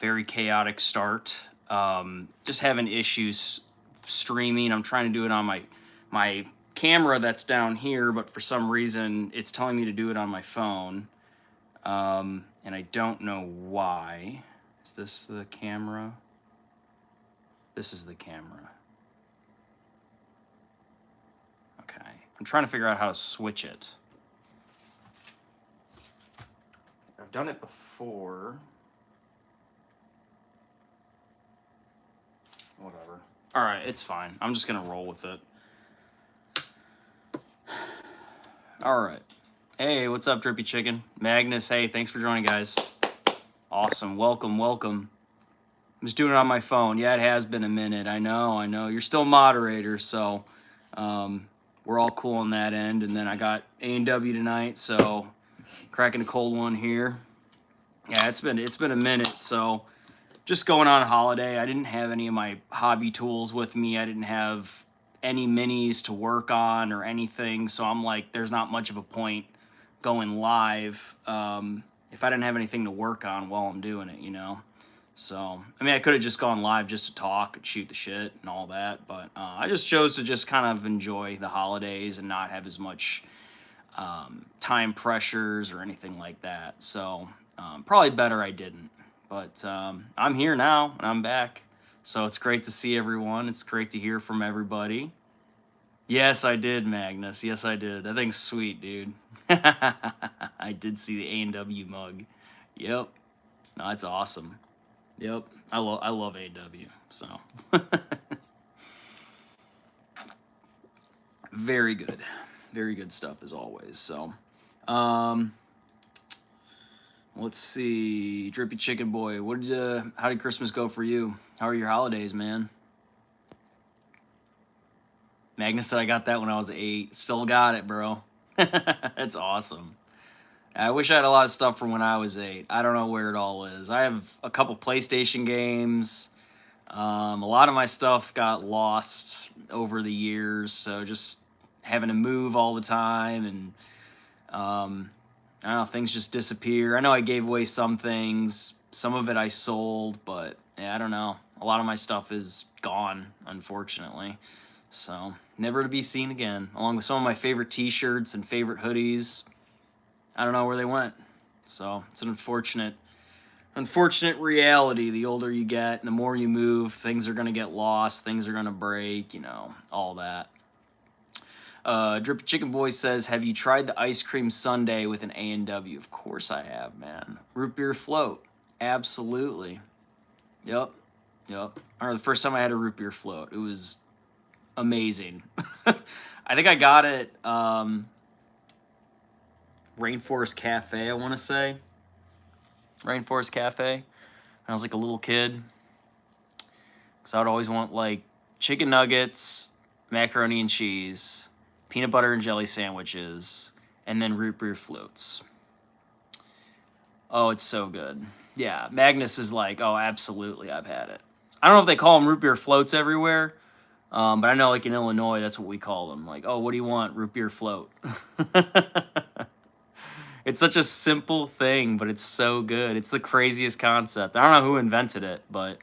Very chaotic start. Just having issues streaming. I'm trying to do it on my camera that's down here, but for some reason it's telling me to do it on my phone. And I don't know why. Is this the camera? This is the camera. Okay. I'm trying to figure out how to switch it. I've done it before. Whatever. All right, it's fine. I'm just gonna roll with it. All right. Hey, what's up, Drippy Chicken? Magnus, hey, thanks for joining, guys. Awesome. Welcome, welcome. I'm just doing it on my phone. Yeah, it has been a minute. I know. You're still moderator, so we're all cool on that end. And then I got A&W tonight, so cracking a cold one here. Yeah, it's been a minute, so just going on holiday. I didn't have any of my hobby tools with me. I didn't have any minis to work on or anything, so I'm like, there's not much of a point going live if I didn't have anything to work on while I'm doing it, you know? So, I mean, I could have just gone live just to talk and shoot the shit and all that, but I just chose to just kind of enjoy the holidays and not have as much time pressures or anything like that. So, probably better I didn't. But I'm here now, and I'm back. So it's great to see everyone. It's great to hear from everybody. Yes, I did, Magnus. Yes, I did. That thing's sweet, dude. I did see the A&W mug. Yep. No, that's awesome. Yep. I love A&W. So very good. Very good stuff as always. So let's see. Drippy Chicken Boy, how did Christmas go for you? How are your holidays, man? Magnus said I got that when I was 8. Still got it, bro. That's awesome. I wish I had a lot of stuff from when I was 8. I don't know where it all is. I have a couple PlayStation games. A lot of my stuff got lost over the years, so just having to move all the time, and I don't know, things just disappear. I know I gave away some things. Some of it I sold, but yeah, I don't know. A lot of my stuff is gone, unfortunately. So, never to be seen again. Along with some of my favorite t-shirts and favorite hoodies. I don't know where they went. So, it's an unfortunate reality. The older you get, the more you move, things are going to get lost, things are going to break, you know, all that. Drippy Chicken Boy says, have you tried the ice cream sundae with an A&W? Of course I have, man. Root beer float. Absolutely. Yep. I remember the first time I had a root beer float. It was amazing. I think I got it Rainforest Cafe, I want to say. Rainforest Cafe. When I was like a little kid. Because I would always want like chicken nuggets, macaroni and cheese, peanut butter and jelly sandwiches, and then root beer floats. Oh, it's so good. Yeah, Magnus is like, oh, absolutely, I've had it. I don't know if they call them root beer floats everywhere, but I know like in Illinois, that's what we call them. Like, oh, what do you want? Root beer float. It's such a simple thing, but it's so good. It's the craziest concept. I don't know who invented it, but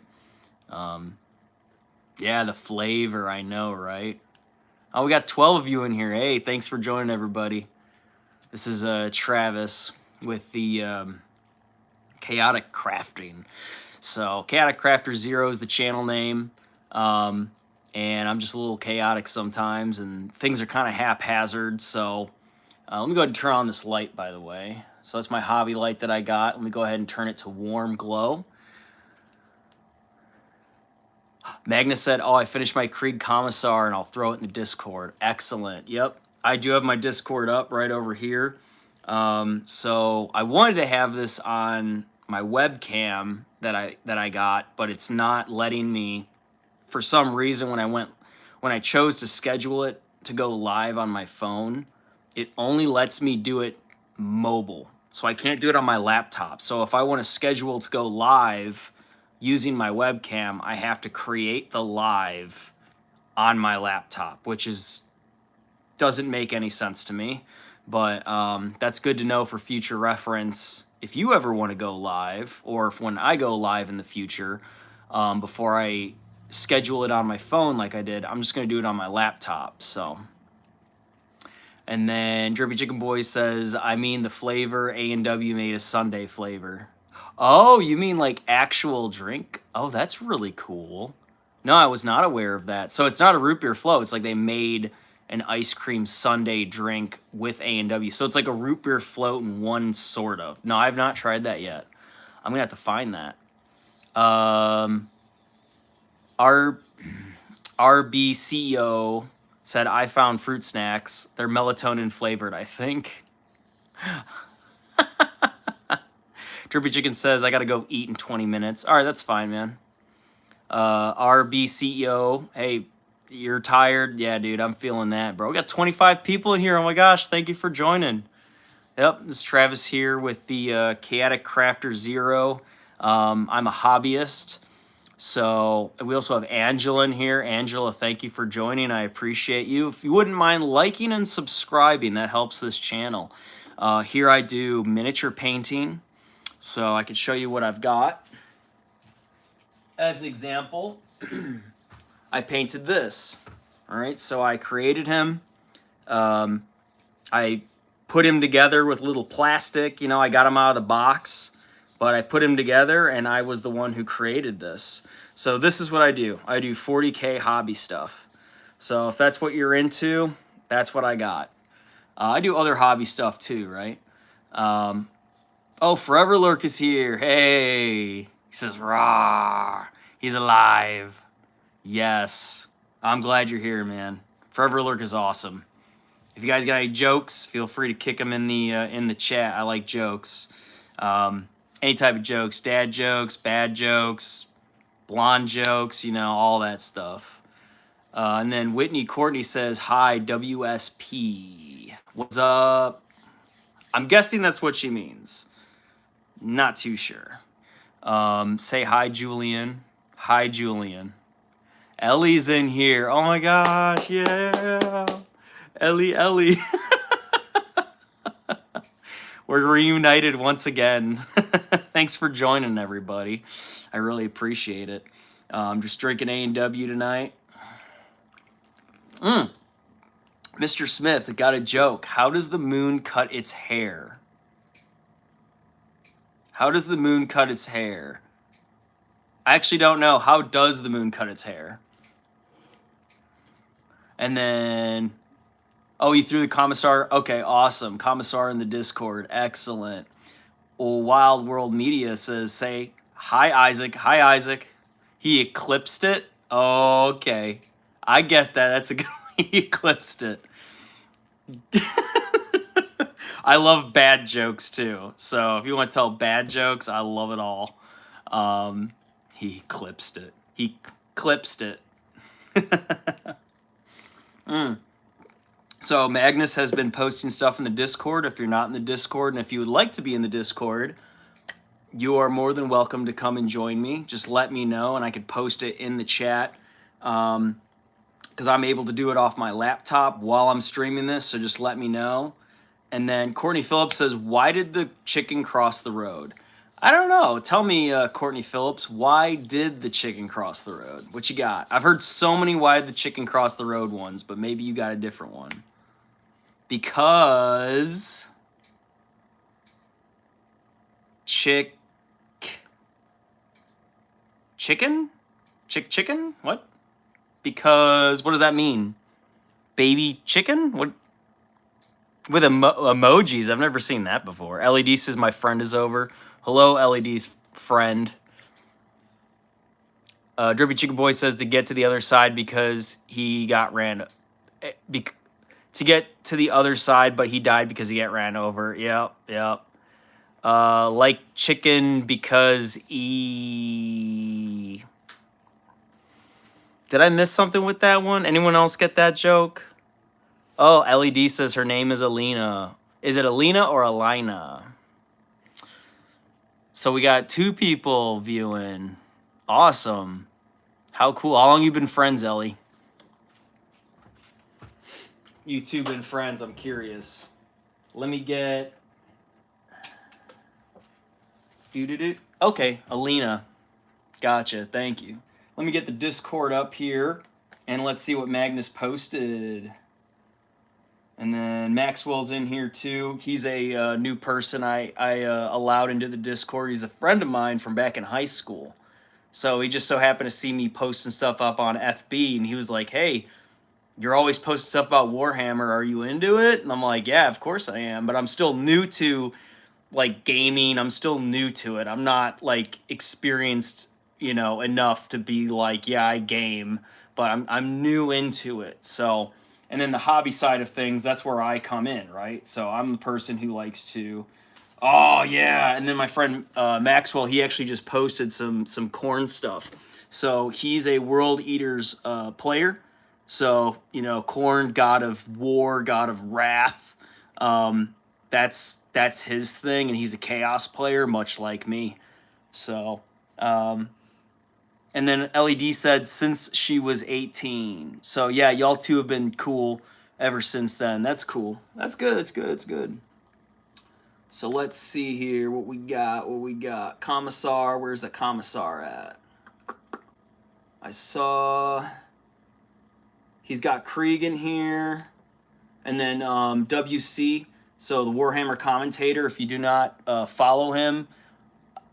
yeah, the flavor, I know, right? Oh, we got 12 of you in here. Hey, thanks for joining, everybody. This is Travis with the Chaotic Crafting. So, ChaoticCrafterZero is the channel name. And I'm just a little chaotic sometimes, and things are kind of haphazard, so let me go ahead and turn on this light, by the way. So that's my hobby light that I got. Let me go ahead and turn it to warm glow. Magnus said, oh, I finished my Krieg Commissar, and I'll throw it in the Discord. Excellent. Yep, I do have my Discord up right over here. So I wanted to have this on my webcam that I got, but it's not letting me. For some reason, when I chose to schedule it to go live on my phone, it only lets me do it mobile. So I can't do it on my laptop. So if I want to schedule to go live using my webcam, I have to create the live on my laptop, which doesn't make any sense to me. But that's good to know for future reference. if you ever want to go live, or if when I go live in the future, before I schedule it on my phone like I did, I'm just going to do it on my laptop. So, and then Drippy Chicken Boy says, I mean the flavor A&W made a Sunday flavor. Oh, you mean like actual drink? Oh, that's really cool. No, I was not aware of that. So it's not a root beer float. It's like they made an ice cream sundae drink with A&W. So it's like a root beer float in one, sort of. No, I've not tried that yet. I'm going to have to find that. Our RBCEO said, I found fruit snacks. They're melatonin flavored, I think. Drippy Chicken says, I got to go eat in 20 minutes. All right, that's fine, man. RBCEO, hey, you're tired? Yeah, dude, I'm feeling that, bro. We got 25 people in here. Oh my gosh, thank you for joining. Yep, this is Travis here with the ChaoticCrafterZero. I'm a hobbyist. So we also have Angela in here. Angela, thank you for joining. I appreciate you. If you wouldn't mind liking and subscribing, that helps this channel. Here I do miniature painting. So I could show you what I've got. As an example, I painted this. All right, so I created him. I put him together with little plastic. You know, I got him out of the box, but I put him together, and I was the one who created this. So this is what I do. I do 40K hobby stuff. So if that's what you're into, that's what I got. I do other hobby stuff too, right? Oh, Forever Lurk is here. Hey. He says, rah. He's alive. Yes. I'm glad you're here, man. Forever Lurk is awesome. If you guys got any jokes, feel free to kick them in the chat. I like jokes. Any type of jokes. Dad jokes, bad jokes, blonde jokes, you know, all that stuff. And then Whitney Courtney says, hi, WSP. What's up? I'm guessing that's what she means. Not too sure. Say hi, Julian. Hi, Julian. Ellie's in here. Oh my gosh, yeah. Ellie. We're reunited once again. Thanks for joining, everybody. I really appreciate it. I'm just drinking A&W tonight. Mr. Smith got a joke. How does the moon cut its hair? How does the moon cut its hair? I actually don't know. How does the moon cut its hair? And then, oh, you threw the Commissar? Okay, awesome. Commissar in the Discord. Excellent. Well, Wild World Media says, say, hi, Isaac. Hi, Isaac. He eclipsed it? Okay. I get that. That's a good he eclipsed it. I love bad jokes too. So if you want to tell bad jokes, I love it all. He eclipsed it. He clipsed it. So Magnus has been posting stuff in the Discord. If you're not in the Discord, and if you would like to be in the Discord, you are more than welcome to come and join me. Just let me know, and I could post it in the chat. Because I'm able to do it off my laptop while I'm streaming this, so just let me know. And then Courtney Phillips says, why did the chicken cross the road? I don't know. Tell me, Courtney Phillips, why did the chicken cross the road? What you got? I've heard so many why did the chicken cross the road ones, but maybe you got a different one. Because chicken? Chicken? What? Because what does that mean? Baby chicken? What? With emojis, I've never seen that before. LED says my friend is over. Hello, LED's friend. Drippy Chicken Boy says to get to the other side because he got ran. To get to the other side, but he died because he got ran over. Yep. Like chicken because he. Did I miss something with that one? Anyone else get that joke? Oh, LED says her name is Alina. Is it Alina or Alina? So we got 2 people viewing. Awesome. How cool. How long you been friends, Ellie? You 2 been friends, I'm curious. Let me get... Okay, Alina. Gotcha, thank you. Let me get the Discord up here, and let's see what Magnus posted. And then Maxwell's in here too. He's a new person I allowed into the Discord. He's a friend of mine from back in high school. So he just so happened to see me posting stuff up on FB, and he was like, hey, you're always posting stuff about Warhammer. Are you into it? And I'm like, yeah, of course I am. But I'm still new to, like, gaming. I'm still new to it. I'm not, like, experienced, you know, enough to be like, yeah, I game. But I'm new into it. So, and then the hobby side of things, that's where I come in, right? So I'm the person who likes to, oh, yeah. And then my friend Maxwell, he actually just posted some corn stuff. So he's a World Eaters player. So, you know, Korn, god of war, god of wrath. That's his thing, and he's a chaos player, much like me. So, and then LED said since she was 18. So yeah, y'all two have been cool ever since then. That's cool. That's good. It's good. It's good. So let's see here what we got. What we got? Commissar. Where's the Commissar at? I saw. He's got Krieg in here, and then WC, so the Warhammer commentator. If you do not follow him,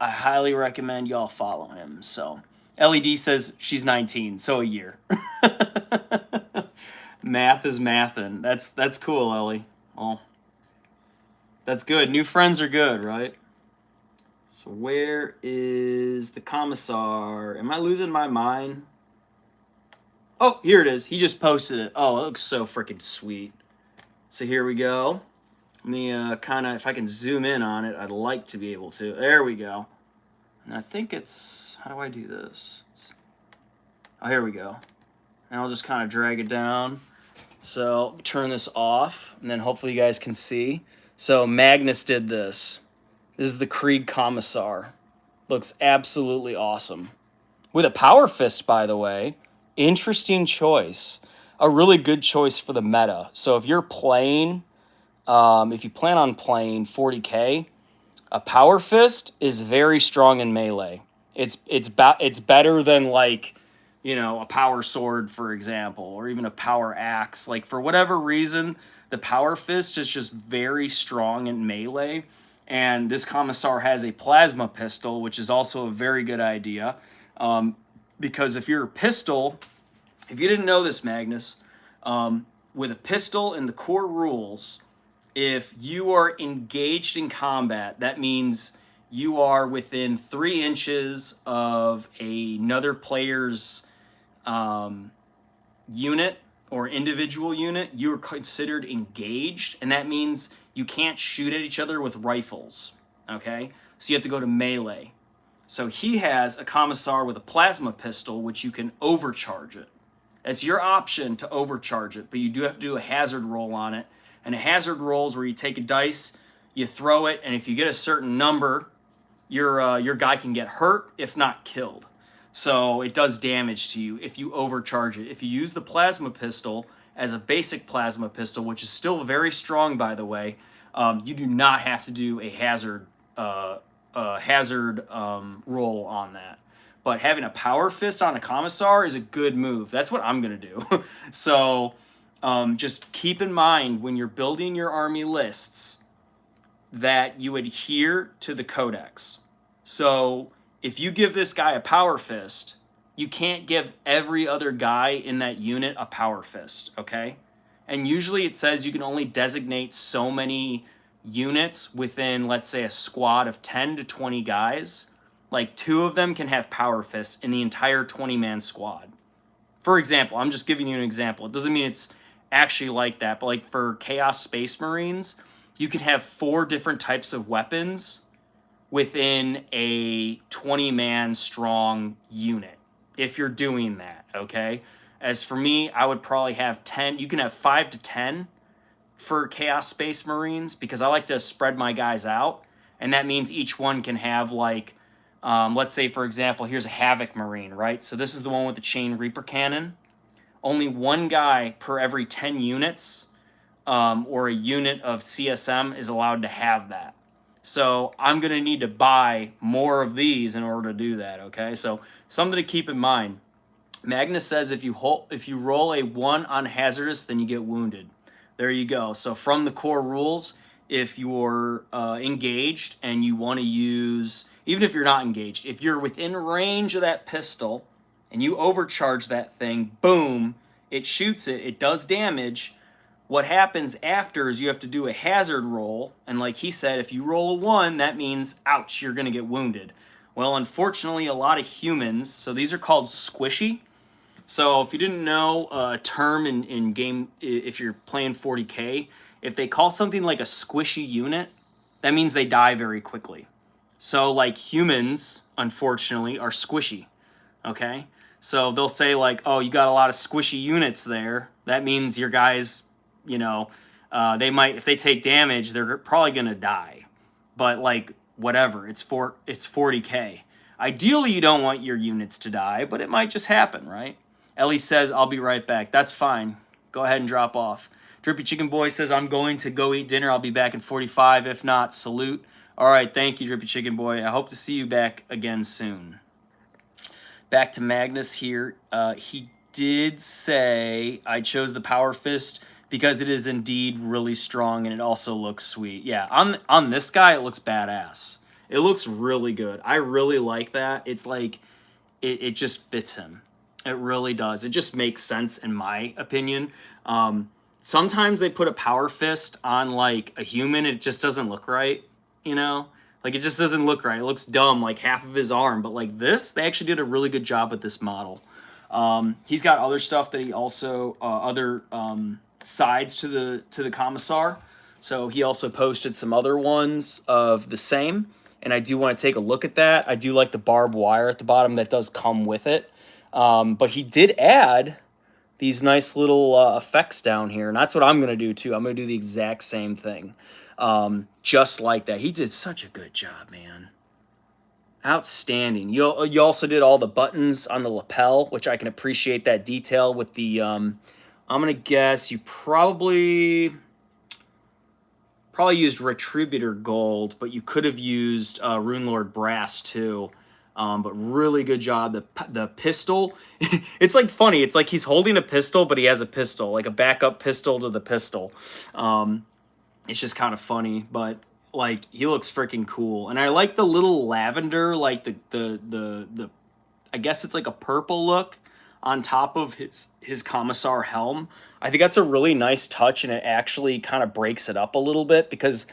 I highly recommend y'all follow him. So LED says she's 19, so a year. Math is mathin'. That's cool, Ellie. Oh, that's good. New friends are good, right? So where is the Commissar? Am I losing my mind? Oh, here it is. He just posted it. Oh, it looks so freaking sweet. So here we go. Let me kind of, if I can zoom in on it, I'd like to be able to. There we go. And I think it's, how do I do this? Oh, here we go. And I'll just kind of drag it down. So turn this off, and then hopefully you guys can see. So Magnus did this. This is the Krieg Commissar. Looks absolutely awesome. With a power fist, by the way. Interesting choice. A really good choice for the meta. So if you're playing, if you plan on playing 40k, a power fist is very strong in melee. It's better than, like, you know, a power sword, for example, or even a power axe. Like, for whatever reason, the power fist is just very strong in melee. And this Commissar has a plasma pistol, which is also a very good idea. Because if you're a pistol, if you didn't know this, Magnus, with a pistol in the core rules, if you are engaged in combat, that means you are within 3 inches of another player's unit or individual unit, you are considered engaged, and that means you can't shoot at each other with rifles, okay? So you have to go to melee. So he has a Commissar with a plasma pistol, which you can overcharge it. It's your option to overcharge it, but you do have to do a hazard roll on it. And a hazard roll is where you take a dice, you throw it, and if you get a certain number, your guy can get hurt, if not killed. So it does damage to you if you overcharge it. If you use the plasma pistol as a basic plasma pistol, which is still very strong, by the way, you do not have to do a hazard roll on that. But having a power fist on a Commissar is a good move. That's what I'm going to do. So just keep in mind when you're building your army lists that you adhere to the codex. So if you give this guy a power fist, you can't give every other guy in that unit a power fist, okay? And usually it says you can only designate so many units within, let's say, a squad of 10 to 20 guys. Like, 2 of them can have power fists in the entire 20-man squad. For example, I'm just giving you an example. It doesn't mean it's actually like that, but like for Chaos Space Marines, you can have 4 different types of weapons within a 20-man strong unit, if you're doing that, okay? As for me, I would probably have 10. You can have 5 to 10 for Chaos Space Marines, because I like to spread my guys out, and that means each one can have, like, let's say, for example, here's a Havoc Marine, right? So this is the one with the Chain Reaper Cannon. Only 1 guy per every 10 units or a unit of CSM is allowed to have that. So I'm going to need to buy more of these in order to do that, okay? So something to keep in mind. Magnus says if you roll a 1 on hazardous, then you get wounded. There you go. So from the core rules, if you're engaged and you want to use, even if you're not engaged, if you're within range of that pistol and you overcharge that thing, boom, it shoots it, it does damage. What happens after is you have to do a hazard roll, and like he said, if you roll a 1, that means, ouch, you're going to get wounded. Well, unfortunately, a lot of humans, so these are called squishy. So if you didn't know a term in game, if you're playing 40K, if they call something like a squishy unit, that means they die very quickly. So like humans, unfortunately, are squishy, okay? So they'll say like, oh, you got a lot of squishy units there. That means your guys, you know, they might, if they take damage, they're probably going to die. But like, whatever, it's 40K. Ideally, you don't want your units to die, but it might just happen, right? Ellie says, I'll be right back. That's fine. Go ahead and drop off. Drippy Chicken Boy says, I'm going to go eat dinner. I'll be back in 45. If not, salute. All right, thank you, Drippy Chicken Boy. I hope to see you back again soon. Back to Magnus here. He did say, I chose the Power Fist because it is indeed really strong and it also looks sweet. Yeah, on this guy, it looks badass. It looks really good. I really like that. It's like, it just fits him. It really does. It just makes sense in my opinion. Sometimes they put a Power Fist on like a human. It just doesn't look right, you know? Like it just doesn't look right. It looks dumb, like half of his arm. But like this, they actually did a really good job with this model. He's got other stuff that he also, other sides to the Commissar. So he also posted some other ones of the same. And I do want to take a look at that. I do like the barbed wire at the bottom that does come with it. But he did add these nice little effects down here. And that's what I'm going to do too. I'm going to do the exact same thing. Just like that. He did such a good job, man. Outstanding. You also did all the buttons on the lapel, which I can appreciate that detail with the, I'm going to guess you probably used Retributor Gold, but you could have used Rune Lord Brass too. But really good job. The pistol, it's like funny. It's like he's holding a pistol, but he has a pistol, like a backup pistol to the pistol. It's just kind of funny, but like he looks freaking cool. And I like the little lavender, like the I guess it's like a purple look on top of his Commissar helm. I think that's a really nice touch, and it actually kind of breaks it up a little bit because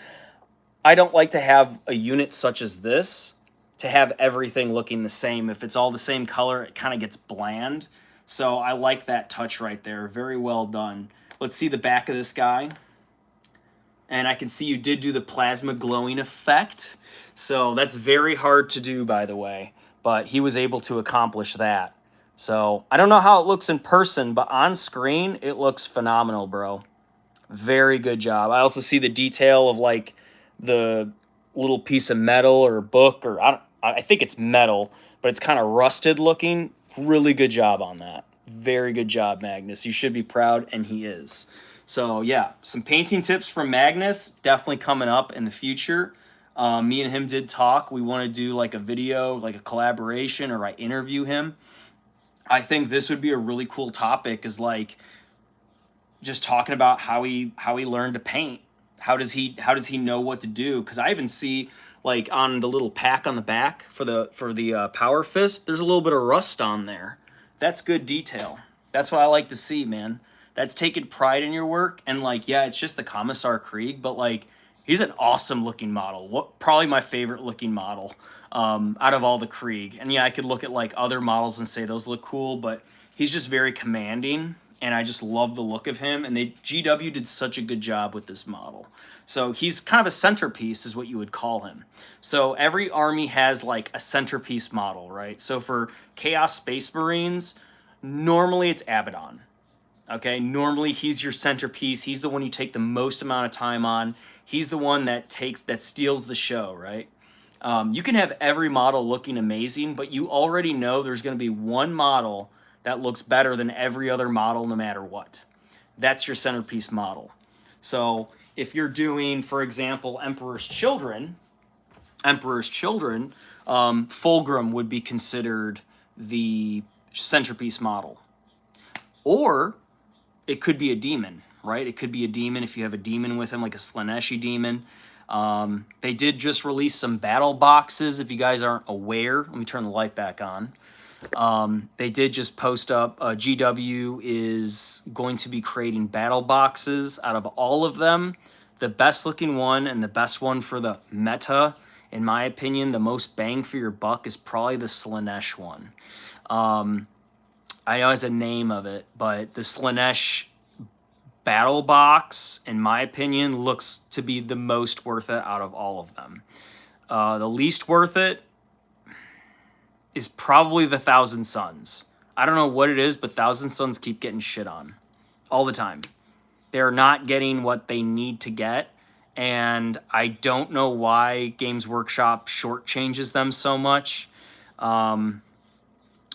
I don't like to have a unit such as this to have everything looking the same. If it's all the same color, it kind of gets bland. So I like that touch right there. Very well done. Let's see the back of this guy. And I can see you did do the plasma glowing effect. So that's very hard to do, by the way. But he was able to accomplish that. So I don't know how it looks in person, but on screen, it looks phenomenal, bro. Very good job. I also see the detail of like the little piece of metal or book, or I think it's metal, but it's kind of rusted looking. Really good job on that. Very good job, Magnus. You should be proud, and he is. So yeah, some painting tips from Magnus definitely coming up in the future. Me and him did talk. We want to do like a video, like a collaboration, or I interview him. I think this would be a really cool topic, is like just talking about how he learned to paint. How does he know what to do? Because I even see like on the little pack on the back for the Power Fist, there's a little bit of rust on there. That's good detail. That's what I like to see, man. That's taking pride in your work. And like, yeah, it's just the Commissar Krieg, but like, he's an awesome looking model. Probably my favorite looking model out of all the Krieg. And yeah, I could look at like other models and say those look cool, but he's just very commanding, and I just love the look of him. And GW did such a good job with this model. So he's kind of a centerpiece is what you would call him. So every army has like a centerpiece model, right? So for Chaos Space Marines, normally it's Abaddon. Okay, normally he's your centerpiece. He's the one you take the most amount of time on. He's the one that steals the show, right? You can have every model looking amazing, but you already know there's going to be one model that looks better than every other model no matter what. That's your centerpiece model. So if you're doing, for example, Emperor's Children, Emperor's Children, Fulgrim would be considered the centerpiece model. Or it could be a demon, right? It could be a demon if you have a demon with him, like a Slaneshi demon. They did just release some battle boxes, if you guys aren't aware. Let me turn the light back on. They did just post up, GW is going to be creating battle boxes out of all of them. The best looking one and the best one for the meta, in my opinion, the most bang for your buck is probably the Slanesh one. I know it's a name of it, but the Slanesh battle box, in my opinion, looks to be the most worth it out of all of them. The least worth it is probably the Thousand Suns. I don't know what it is, but Thousand Suns keep getting shit on all the time. They're not getting what they need to get, and I don't know why Games Workshop shortchanges them so much.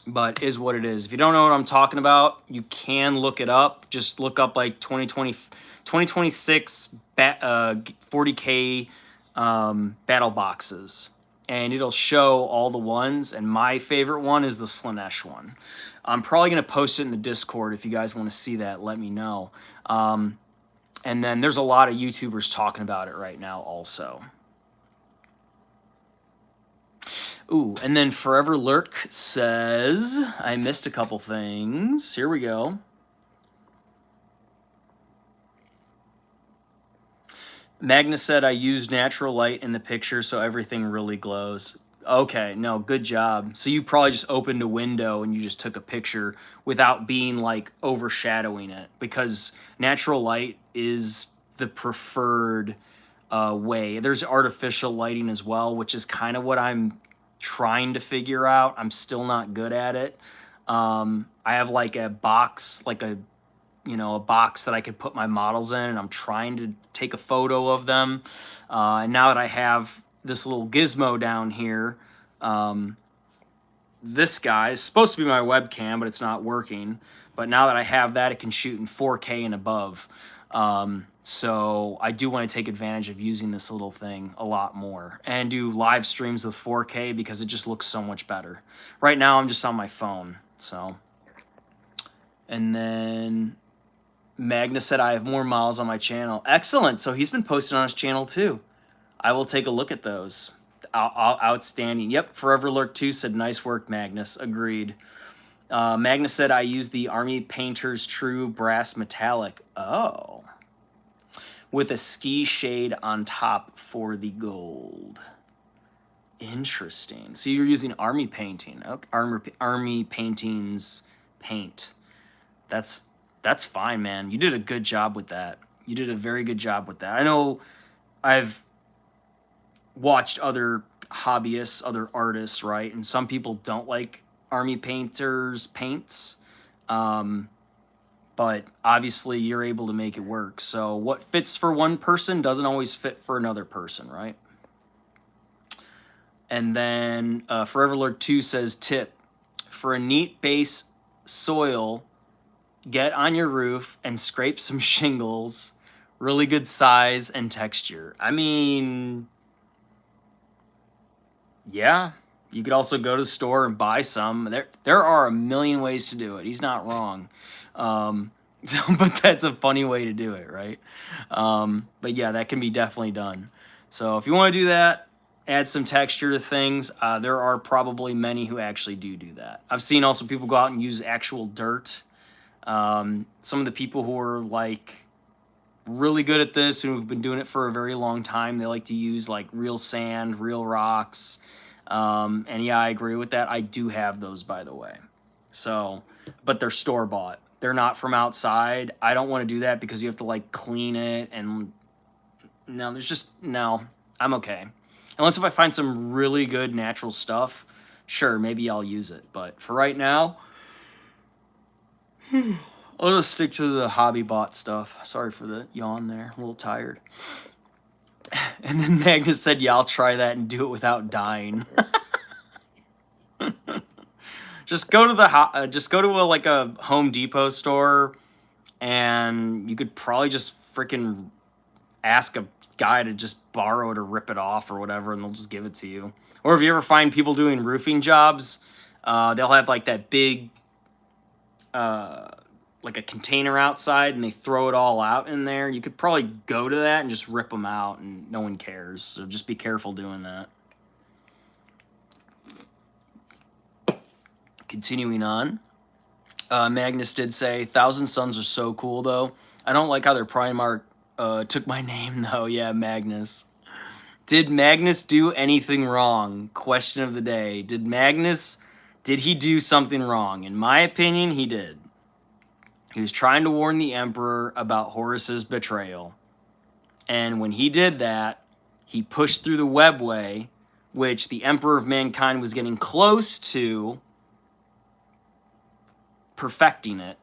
But is what it is. If you don't know what I'm talking about, you can look it up. Just look up like 2026 40K battle boxes, and it'll show all the ones. And my favorite one is the Slanesh one. I'm probably going to post it in the Discord. If you guys want to see that, let me know. And then there's a lot of YouTubers talking about it right now also. Ooh, and then Forever Lurk says, I missed a couple things. Here we go. Magnus said, I used natural light in the picture, so everything really glows. Okay, no, good job. So you probably just opened a window and you just took a picture without being, like, overshadowing it. Because natural light is the preferred way. There's artificial lighting as well, which is kind of what I'm trying to figure out. I'm still not good at it. I have like a box, like a box that I could put my models in, and I'm trying to take a photo of them. And now that I have this little gizmo down here, this guy is supposed to be my webcam, but it's not working. But now that I have that, it can shoot in 4K and above. So I do want to take advantage of using this little thing a lot more and do live streams with 4K because it just looks so much better. Right now I'm just on my phone. So, and then Magnus said I have more models on my channel. Excellent. So he's been posting on his channel too. I will take a look at those. Outstanding. Yep. Forever Lurk 2 said nice work, Magnus. Agreed. Magnus said I used the Army Painter's True Brass Metallic. Oh. With a ski shade on top for the gold. Interesting. So you're using Army painting. Okay. Army Painting's paint. That's fine, man. You did a good job with that. You did a very good job with that. I know I've watched other hobbyists, other artists, right? And some people don't like Army Painter's paints. But obviously you're able to make it work. So what fits for one person doesn't always fit for another person, right? And then Forever Lord 2 says, tip, for a neat base soil, get on your roof and scrape some shingles. Really good size and texture. I mean, yeah, you could also go to the store and buy some. There are a million ways to do it. He's not wrong. But that's a funny way to do it, right? But yeah, that can be definitely done. So if you want to do that, add some texture to things. There are probably many who actually do that. I've seen also people go out and use actual dirt. Some of the people who are like really good at this, who've been doing it for a very long time, they like to use like real sand, real rocks. And yeah, I agree with that. I do have those, by the way. So, but they're store-bought. They're not from outside. I don't want to do that because you have to like clean it, and no, I'm okay. Unless if I find some really good natural stuff, sure, maybe I'll use it. But for right now, I'll just stick to the hobby bought stuff. Sorry for the yawn there. I'm a little tired. And then Magnus said, yeah, I'll try that and do it without dying. Just go to a Home Depot store, and you could probably just freaking ask a guy to just borrow it or rip it off or whatever, and they'll just give it to you. Or if you ever find people doing roofing jobs, they'll have like that big, like a container outside, and they throw it all out in there. You could probably go to that and just rip them out, and no one cares. So just be careful doing that. Continuing on, Magnus did say, Thousand Suns are so cool, though. I don't like how their Primarch took my name, though. Yeah, Magnus. Did Magnus do anything wrong? Question of the day. Did he do something wrong? In my opinion, he did. He was trying to warn the Emperor about Horus's betrayal. And when he did that, he pushed through the webway, which the Emperor of Mankind was getting close to perfecting it.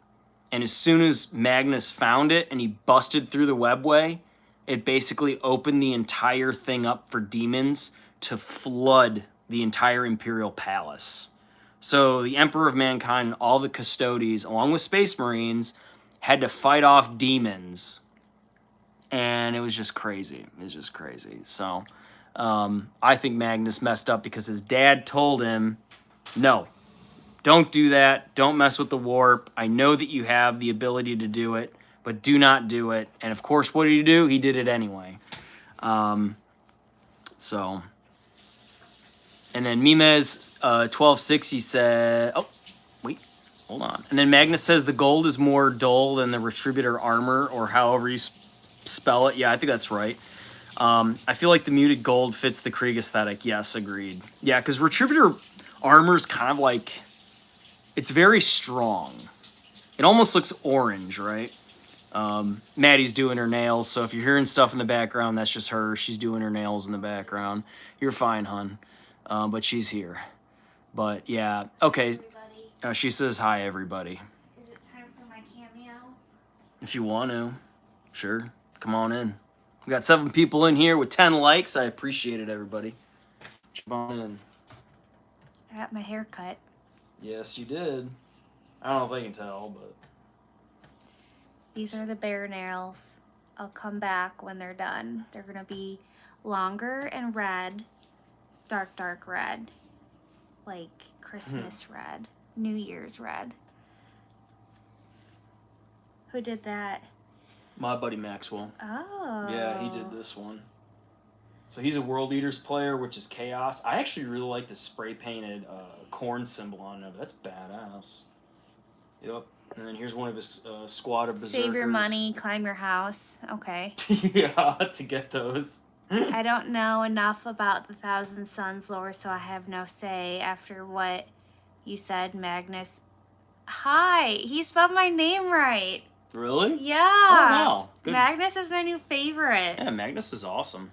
And as soon as Magnus found it and he busted through the webway, it basically opened the entire thing up for demons to flood the entire Imperial Palace. So the Emperor of Mankind and all the Custodes, along with Space Marines, had to fight off demons. And it was just crazy. It was just crazy. So I think Magnus messed up because his dad told him, no, don't do that. Don't mess with the warp. I know that you have the ability to do it, but do not do it. And of course, what did he do? He did it anyway. And then Mimes 1260 said, oh, wait, hold on. And then Magnus says the gold is more dull than the Retributor armor, or however you spell it. Yeah, I think that's right. I feel like the muted gold fits the Krieg aesthetic. Yes, agreed. Yeah, because Retributor armor is kind of like, it's very strong. It almost looks orange, right? Maddie's doing her nails, so if you're hearing stuff in the background, that's just her. She's doing her nails in the background. You're fine, hun. But she's here. But yeah, okay. She says hi, everybody. Is it time for my cameo? If you want to, sure. Come on in. We got 7 people in here with 10 likes. I appreciate it, everybody. Jump on in. I got my hair cut. Yes, you did. I don't know if they can tell, but These are the bear nails. I'll come back when they're done. They're gonna be longer and red. Dark red. Like Christmas red. New Year's red. Who did that? my buddy Maxwell. Oh. Yeah, he did this one. So he's a World Eaters player, which is Chaos. I actually really like the spray painted corn symbol on it. That's badass. Yep. And then here's one of his squad of berserkers. Save your money, climb your house. Okay. Yeah, to get those. I don't know enough about the Thousand Suns lore, so I have no say after what you said, Magnus. Hi, he spelled my name right. Really? Yeah. Oh, wow. Good. Magnus is my new favorite. Yeah, Magnus is awesome.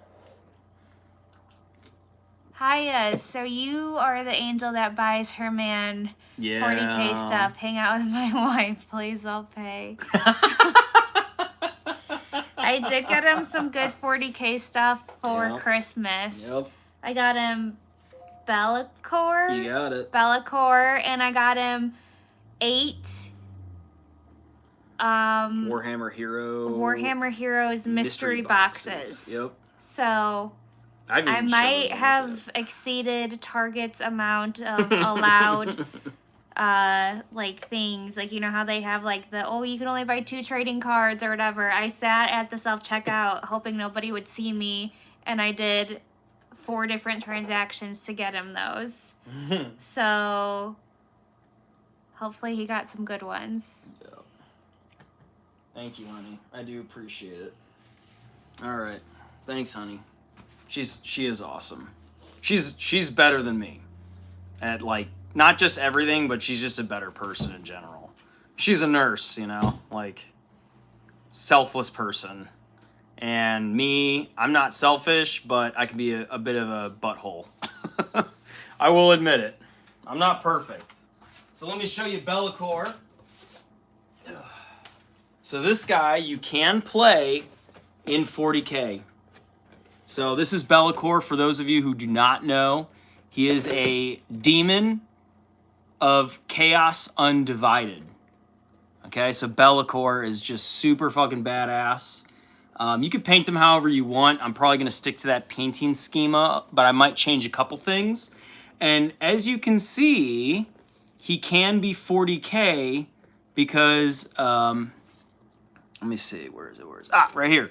Hiya, so you are the angel that buys her man 40K stuff. Hang out with my wife, please, I'll pay. I did get him some good 40K stuff for Christmas. Yep. I got him Bellacore. You got it. Bellacore, and I got him 8 Warhammer Heroes mystery boxes. Yep. So I might have exceeded Target's amount of allowed like things, like, you know how they have like the, oh, you can only buy 2 trading cards or whatever. I sat at the self-checkout hoping nobody would see me, and I did 4 different transactions to get him those. So hopefully he got some good ones. Yeah. Thank you, honey. I do appreciate it. All right. Thanks, honey. She is awesome. She's better than me at, like, not just everything, but she's just a better person in general. She's a nurse, you know, like, selfless person. And me, I'm not selfish, but I can be a bit of a butthole. I will admit it. I'm not perfect. So let me show you Bellacore. So this guy you can play in 40K. So this is Bellacore, for those of you who do not know. He is a demon of Chaos Undivided. Okay, so Bellacore is just super fucking badass. You can paint him however you want. I'm probably going to stick to that painting schema, but I might change a couple things. And as you can see, he can be 40K because, let me see, where is it? Right here.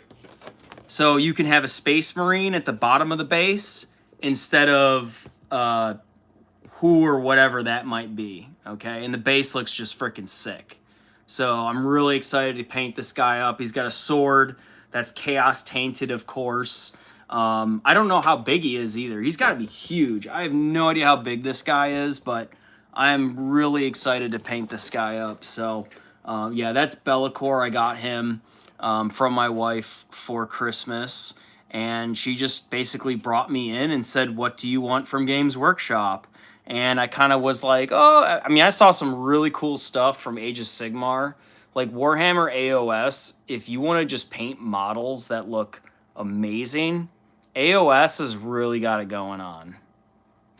So you can have a Space Marine at the bottom of the base instead of who or whatever that might be, okay? And the base looks just freaking sick. So I'm really excited to paint this guy up. He's got a sword that's chaos tainted, of course. I don't know how big he is either. He's got to be huge. I have no idea how big this guy is, but I'm really excited to paint this guy up. So yeah, that's Be'lakor. I got him from my wife for Christmas, and she just basically brought me in and said, "What do you want from Games Workshop?" And I kind of was like, oh, I mean, I saw some really cool stuff from Age of Sigmar. Like Warhammer AOS, if you want to just paint models that look amazing, AOS has really got it going on.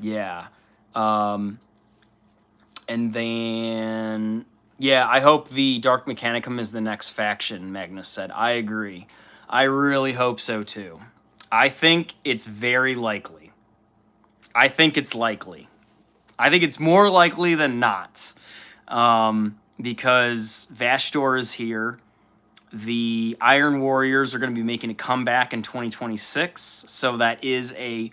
Yeah. And then, yeah, I hope the Dark Mechanicum is the next faction, Magnus said. I agree. I really hope so, too. I think it's very likely. I think it's likely. I think it's more likely than not, because Vashdor is here. The Iron Warriors are going to be making a comeback in 2026, so that is a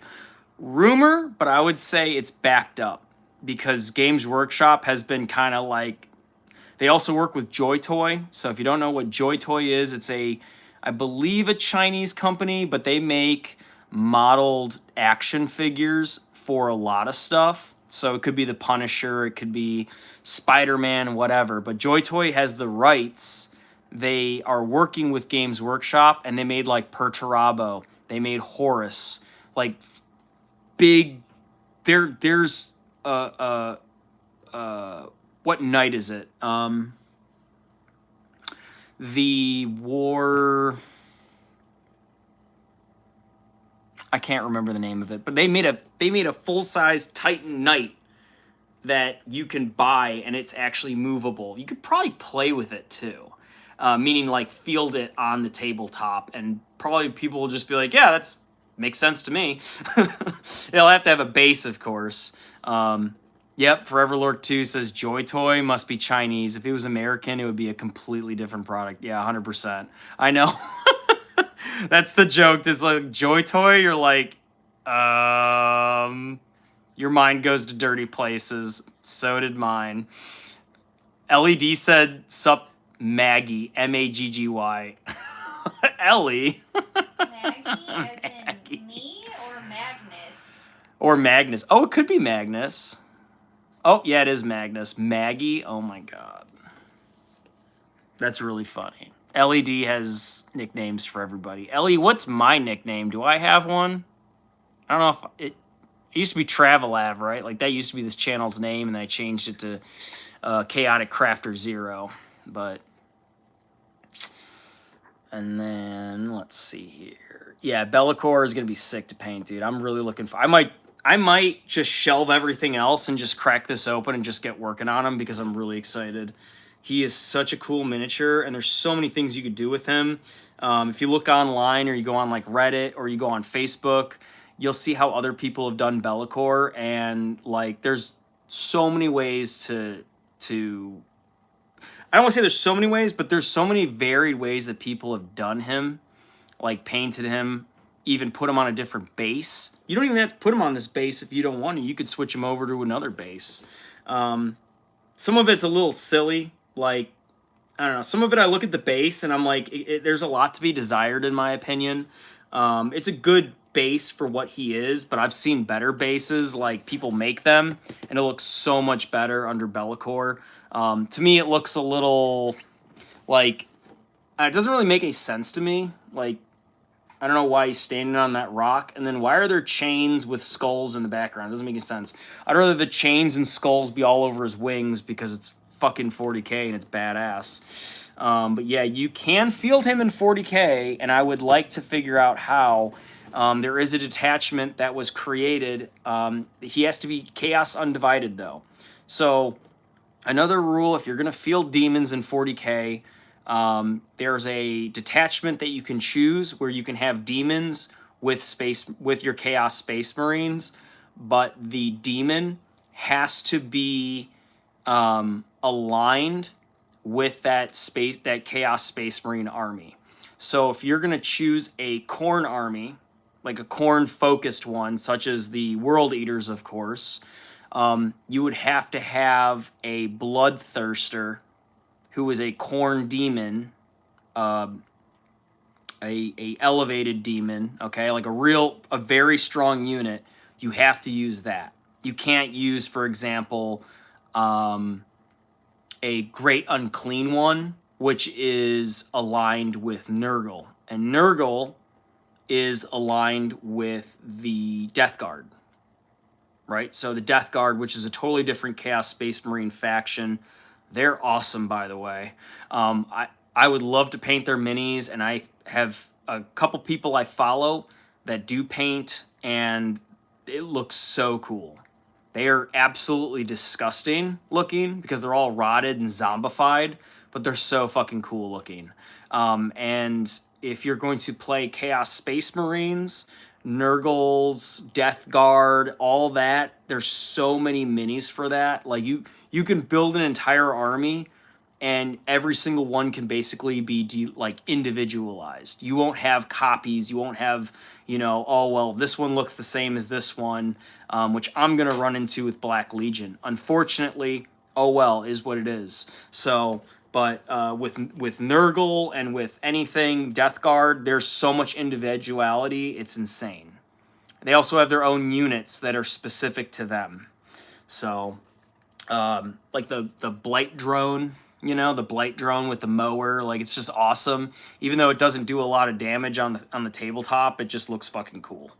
rumor, but I would say it's backed up because Games Workshop has been kind of like, they also work with Joy Toy. So if you don't know what Joy Toy is, it's I believe a Chinese company, but they make modeled action figures for a lot of stuff. So it could be the Punisher, it could be Spider-Man, whatever. But Joy Toy has the rights. They are working with Games Workshop, and they made like Perturabo. They made Horus. Like big. There's what night is it? The War. I can't remember the name of it, but they made a full-size Titan Knight that you can buy, and it's actually movable. You could probably play with it too, meaning like field it on the tabletop, and probably people will just be like, yeah, that's makes sense to me. It'll have to have a base, of course. Yep, Forever Lord 2 says Joy Toy must be Chinese. If it was American, it would be a completely different product. Yeah, 100%. I know. That's the joke. It's like Joy Toy, you're like, your mind goes to dirty places. So did mine. LED said, sup Maggie, M-A-G-G-Y. Ellie. Maggie as in me or Magnus? Or Magnus. Oh, it could be Magnus. Oh, yeah, it is Magnus. Maggie, oh my god. That's really funny. LED has nicknames for everybody. Ellie, what's my nickname? Do I have one? I don't know if it used to be Travelav, right? Like that used to be this channel's name, and then I changed it to ChaoticCrafterZero. But, and then let's see here. Yeah, Be'lakor is gonna be sick to paint, dude. I'm really looking for. I might just shelve everything else and just crack this open and just get working on him because I'm really excited. He is such a cool miniature, and there's so many things you could do with him. If you look online or you go on like Reddit or you go on Facebook, you'll see how other people have done Be'lakor, and like there's so many ways to I don't want to say there's so many ways, but there's so many varied ways that people have done him, like painted him, even put him on a different base. You don't even have to put him on this base if you don't want to. You could switch him over to another base. Some of it's a little silly. Like, I don't know. Some of it I look at the base and I'm like, there's a lot to be desired in my opinion. It's a good base for what he is, but I've seen better bases, like people make them, and it looks so much better under Be'lakor. To me, it looks a little like, it doesn't really make any sense to me. Like, I don't know why he's standing on that rock, and then why are there chains with skulls in the background? It doesn't make any sense. I'd rather the chains and skulls be all over his wings because it's fucking 40k and it's badass. But yeah, you can field him in 40k, and I would like to figure out how. There is a detachment that was created. He has to be Chaos Undivided, though. So another rule, if you're going to field demons in 40k, There's a detachment that you can choose where you can have demons with your Chaos Space Marines, but the demon has to be aligned with that Chaos Space Marine army. So if you're gonna choose a Khorne army, like a Khorne focused one, such as the World Eaters, of course, you would have to have a Bloodthirster who is a Khorne demon, a elevated demon, okay, like a very strong unit. You have to use that. You can't use, for example, a Great Unclean One, which is aligned with Nurgle. And Nurgle is aligned with the Death Guard, right? So the Death Guard, which is a totally different Chaos Space Marine faction, they're awesome, by the way. I would love to paint their minis, and I have a couple people I follow that do paint, and it looks so cool. They are absolutely disgusting looking because they're all rotted and zombified, but they're so fucking cool looking. And if you're going to play Chaos Space Marines, Nurgles, Death Guard, all that, there's so many minis for that. Like you can build an entire army, and every single one can basically be like individualized. You won't have copies. You won't have, oh, well, this one looks the same as this one, which I'm going to run into with Black Legion. Unfortunately, oh, well, is what it is. So, but with Nurgle and with anything Death Guard, there's so much individuality. It's insane. They also have their own units that are specific to them. So, like the Blight Drone, the Blight Drone with the mower, like it's just awesome. Even though it doesn't do a lot of damage on the tabletop, it just looks fucking cool.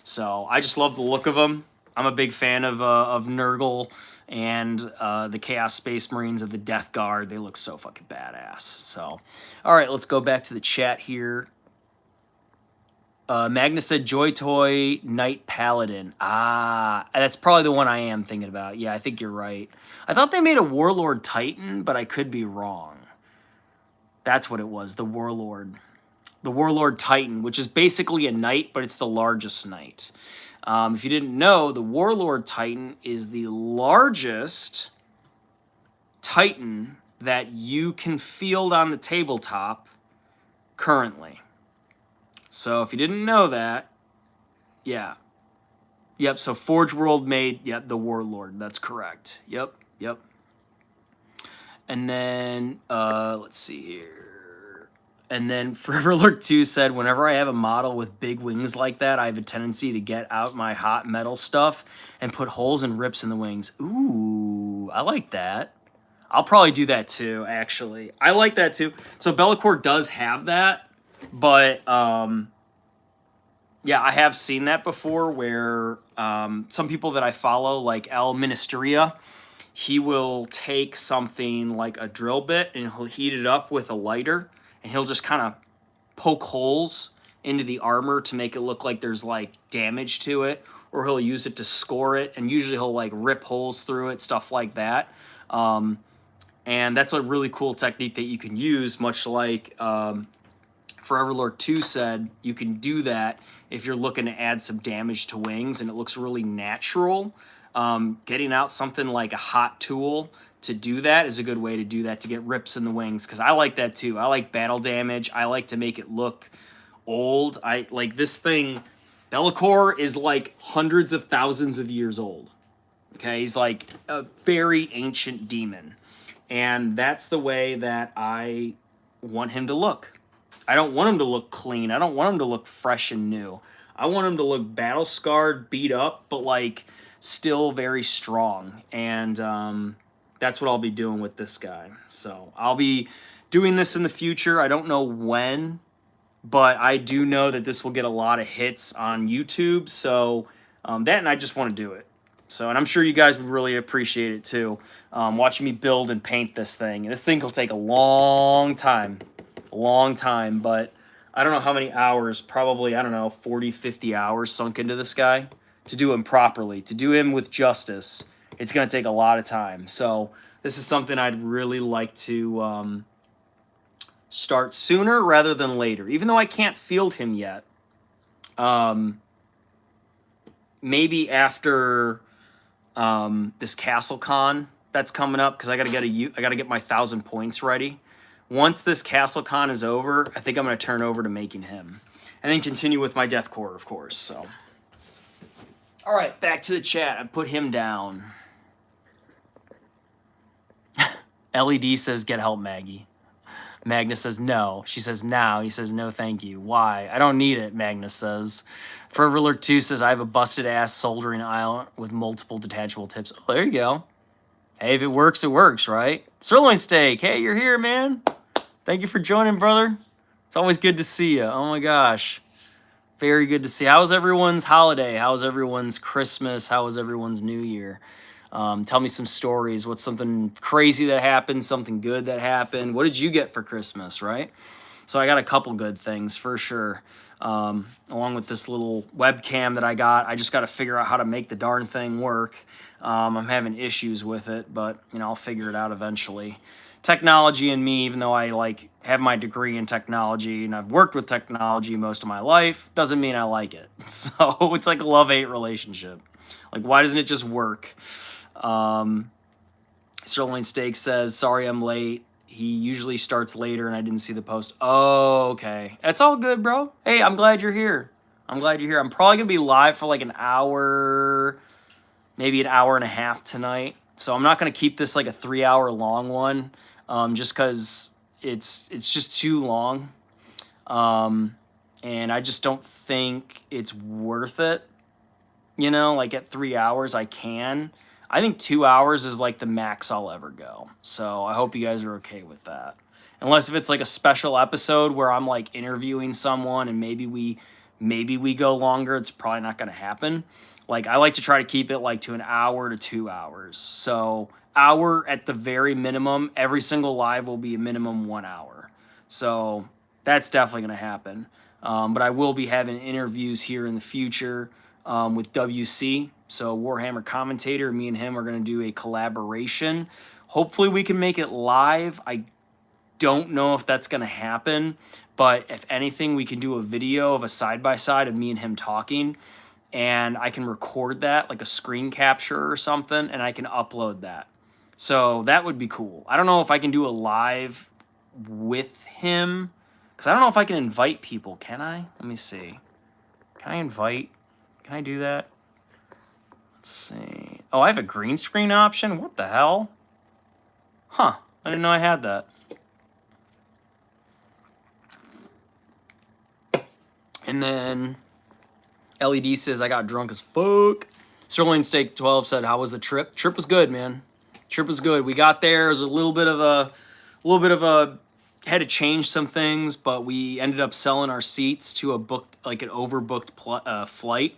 So I just love the look of them. I'm a big fan of Nurgle and the Chaos Space Marines of the Death Guard. They look so fucking badass. So, all right, let's go back to the chat here. Magnus said Joy Toy Knight Paladin. Ah, that's probably the one I am thinking about. Yeah, I think you're right. I thought they made a Warlord Titan, but I could be wrong. That's what it was, the Warlord. The Warlord Titan, which is basically a knight, but it's the largest knight. If you didn't know, the Warlord Titan is the largest Titan that you can field on the tabletop currently. So if you didn't know that, yeah. Yep, so Forge World made, the Warlord. That's correct. Yep. And then, let's see here. And then Forever Lurk 2 said, whenever I have a model with big wings like that, I have a tendency to get out my hot metal stuff and put holes and rips in the wings. Ooh, I like that. I'll probably do that too, actually. I like that too. So Bellacore does have that. But, yeah, I have seen that before where some people that I follow, like El Ministeria, he will take something like a drill bit and he'll heat it up with a lighter, and he'll just kind of poke holes into the armor to make it look like there's, like, damage to it, or he'll use it to score it, and usually he'll, like, rip holes through it, stuff like that. And that's a really cool technique that you can use, much like... Forever Lord 2 said you can do that if you're looking to add some damage to wings and it looks really natural. Getting out something like a hot tool to do that is a good way to do that, to get rips in the wings, because I like that too. I like battle damage. I like to make it look old. I like this thing. Bellacore is like hundreds of thousands of years old. Okay, he's like a very ancient demon. And that's the way that I want him to look. I don't want him to look clean. I don't want him to look fresh and new. I want him to look battle scarred, beat up, but like still very strong. And that's what I'll be doing with this guy. So I'll be doing this in the future. I don't know when, but I do know that this will get a lot of hits on YouTube. So that, and I just want to do it. So, and I'm sure you guys would really appreciate it too, watching me build and paint this thing. And this thing will take a long time. But I don't know how many hours, probably, I don't know, 40, 50 hours sunk into this guy to do him properly, to do him with justice. It's going to take a lot of time. So this is something I'd really like to start sooner rather than later. Even though I can't field him yet. Maybe after this Castle Con that's coming up, because I gotta get my 1,000 points ready. Once this Castle Con is over, I think I'm gonna turn over to making him, and then continue with my Deathcore, of course. So, all right, back to the chat. I put him down. LED says, "Get help, Maggie." Magnus says no. She says now. He says no, thank you. Why? I don't need it, Magnus says. Forever Lurk 2 says, I have a busted ass soldering iron with multiple detachable tips. Oh, there you go. Hey, if it works, right? Sirloin Steak, hey, you're here, man. Thank you for joining, brother. It's always good to see you. Oh my gosh. Very good to see. How was everyone's holiday? How was everyone's Christmas? How was everyone's New Year? Tell me some stories. What's something crazy that happened? Something good that happened? What did you get for Christmas, right? So I got a couple good things for sure. Along with this little webcam that I got. I just got to figure out how to make the darn thing work. I'm having issues with it, but you know, I'll figure it out eventually. Technology and me, even though I like have my degree in technology and I've worked with technology most of my life, doesn't mean I like it. So it's like a love-hate relationship. Like, why doesn't it just work? Sirloin Steak says, sorry I'm late. He usually starts later and I didn't see the post. Oh, okay. That's all good, bro. Hey, I'm glad you're here. I'm glad you're here. I'm probably going to be live for like an hour, maybe an hour and a half tonight. So I'm not going to keep this like a 3-hour long one, just because it's just too long. And I just don't think it's worth it. You know, like at 3 hours, I can. I think 2 hours is like the max I'll ever go. So I hope you guys are okay with that. Unless if it's like a special episode where I'm like interviewing someone and maybe we go longer, it's probably not going to happen. Like I like to try to keep it like to an hour to 2 hours. So hour at the very minimum. Every single live will be a minimum 1 hour. So that's definitely going to happen. But I will be having interviews here in the future with WC. So Warhammer commentator, me and him are going to do a collaboration. Hopefully we can make it live. I don't know if that's going to happen, but if anything, we can do a video of a side-by-side of me and him talking, and I can record that, like a screen capture or something, and I can upload that. So that would be cool. I don't know if I can do a live with him, because I don't know if I can invite people. Can I? Let me see. Can I invite? Can I do that? Let's see. Oh, I have a green screen option? What the hell? Huh. I didn't know I had that. And then LED says, I got drunk as fuck. Sirloin Steak 12 said, how was the trip? Trip was good, man. Trip was good. We got there. It was a little bit of a, had to change some things, but we ended up selling our seats to a booked, like an overbooked flight.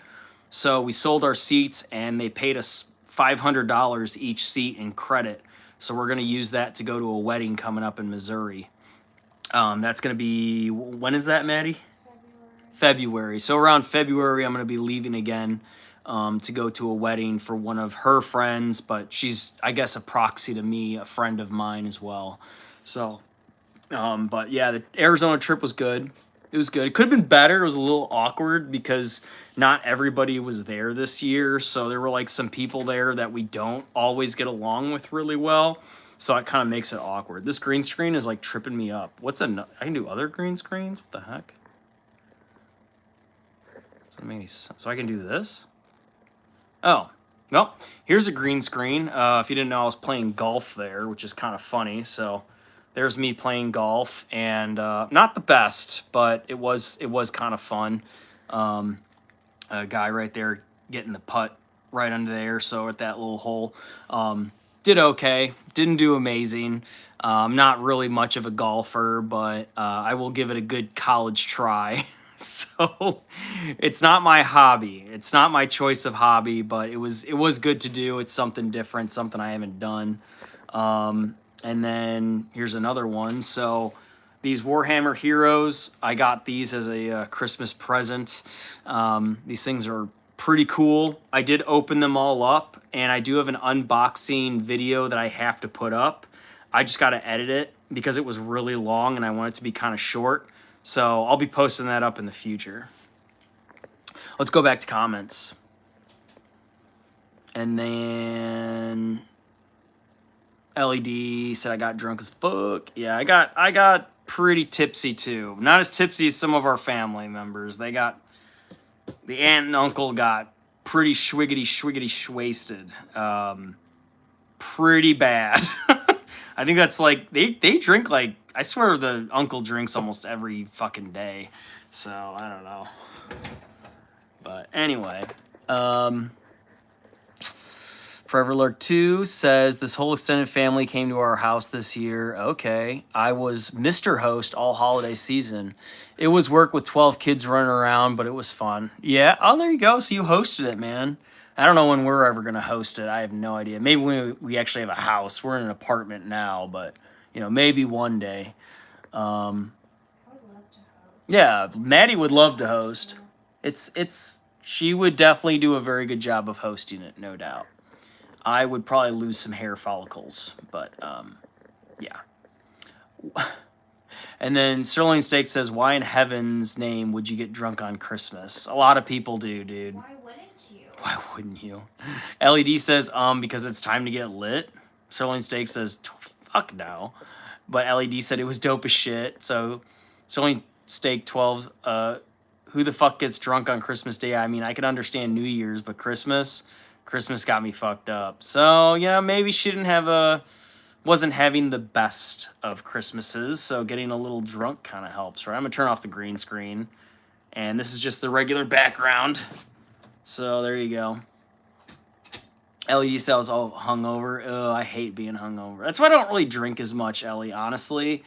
So we sold our seats and they paid us $500 each seat in credit. So we're going to use that to go to a wedding coming up in Missouri. That's going to be, when is that, Maddie? February. So around February, I'm going to be leaving again to go to a wedding for one of her friends, but she's, I guess, a proxy to me, a friend of mine as well. So, but yeah, the Arizona trip was good. It was good. It could have been better. It was a little awkward because not everybody was there this year. So there were like some people there that we don't always get along with really well. So it kind of makes it awkward. This green screen is like tripping me up. I can do other green screens? What the heck? So I can do this? Oh, well, here's a green screen. If you didn't know, I was playing golf there, which is kind of funny. So there's me playing golf, and not the best, but it was kind of fun. A guy right there getting the putt right under there, so at that little hole. Did okay, didn't do amazing. Not really much of a golfer, but I will give it a good college try. So it's not my hobby. It's not my choice of hobby, but it was good to do. It's something different, something I haven't done. And then here's another one. So these Warhammer Heroes, I got these as a Christmas present. These things are pretty cool. I did open them all up, and I do have an unboxing video that I have to put up. I just got to edit it because it was really long and I want it to be kind of short. So I'll be posting that up in the future. Let's go back to comments. And then LED said I got drunk as fuck. Yeah, I got pretty tipsy too. Not as tipsy as some of our family members. The aunt and uncle got pretty schwiggity wasted. Pretty bad. I think that's like they drink like, I swear the uncle drinks almost every fucking day. So I don't know. But anyway, Forever Lurk 2 says, this whole extended family came to our house this year. Okay. I was Mr. Host all holiday season. It was work with 12 kids running around, but it was fun. Yeah. Oh, there you go. So you hosted it, man. I don't know when we're ever going to host it. I have no idea. Maybe when we actually have a house. We're in an apartment now, but, you know, maybe one day. I would love to host. Yeah, Maddie would love to host. She would definitely do a very good job of hosting it, no doubt. I would probably lose some hair follicles, but yeah. And then Sterling Steak says, why in heaven's name would you get drunk on Christmas? A lot of people do, dude. Why wouldn't you? Why wouldn't you? LED says, because it's time to get lit. Sterling Steak says, fuck no. But LED said it was dope as shit. So Sterling Steak 12, who the fuck gets drunk on Christmas Day? I mean, I can understand New Year's, but Christmas got me fucked up. So, yeah, maybe she wasn't having the best of Christmases, so getting a little drunk kind of helps, right? I'm going to turn off the green screen, and this is just the regular background. So, there you go. Ellie said I was all hungover. Ugh, I hate being hungover. That's why I don't really drink as much, Ellie, honestly.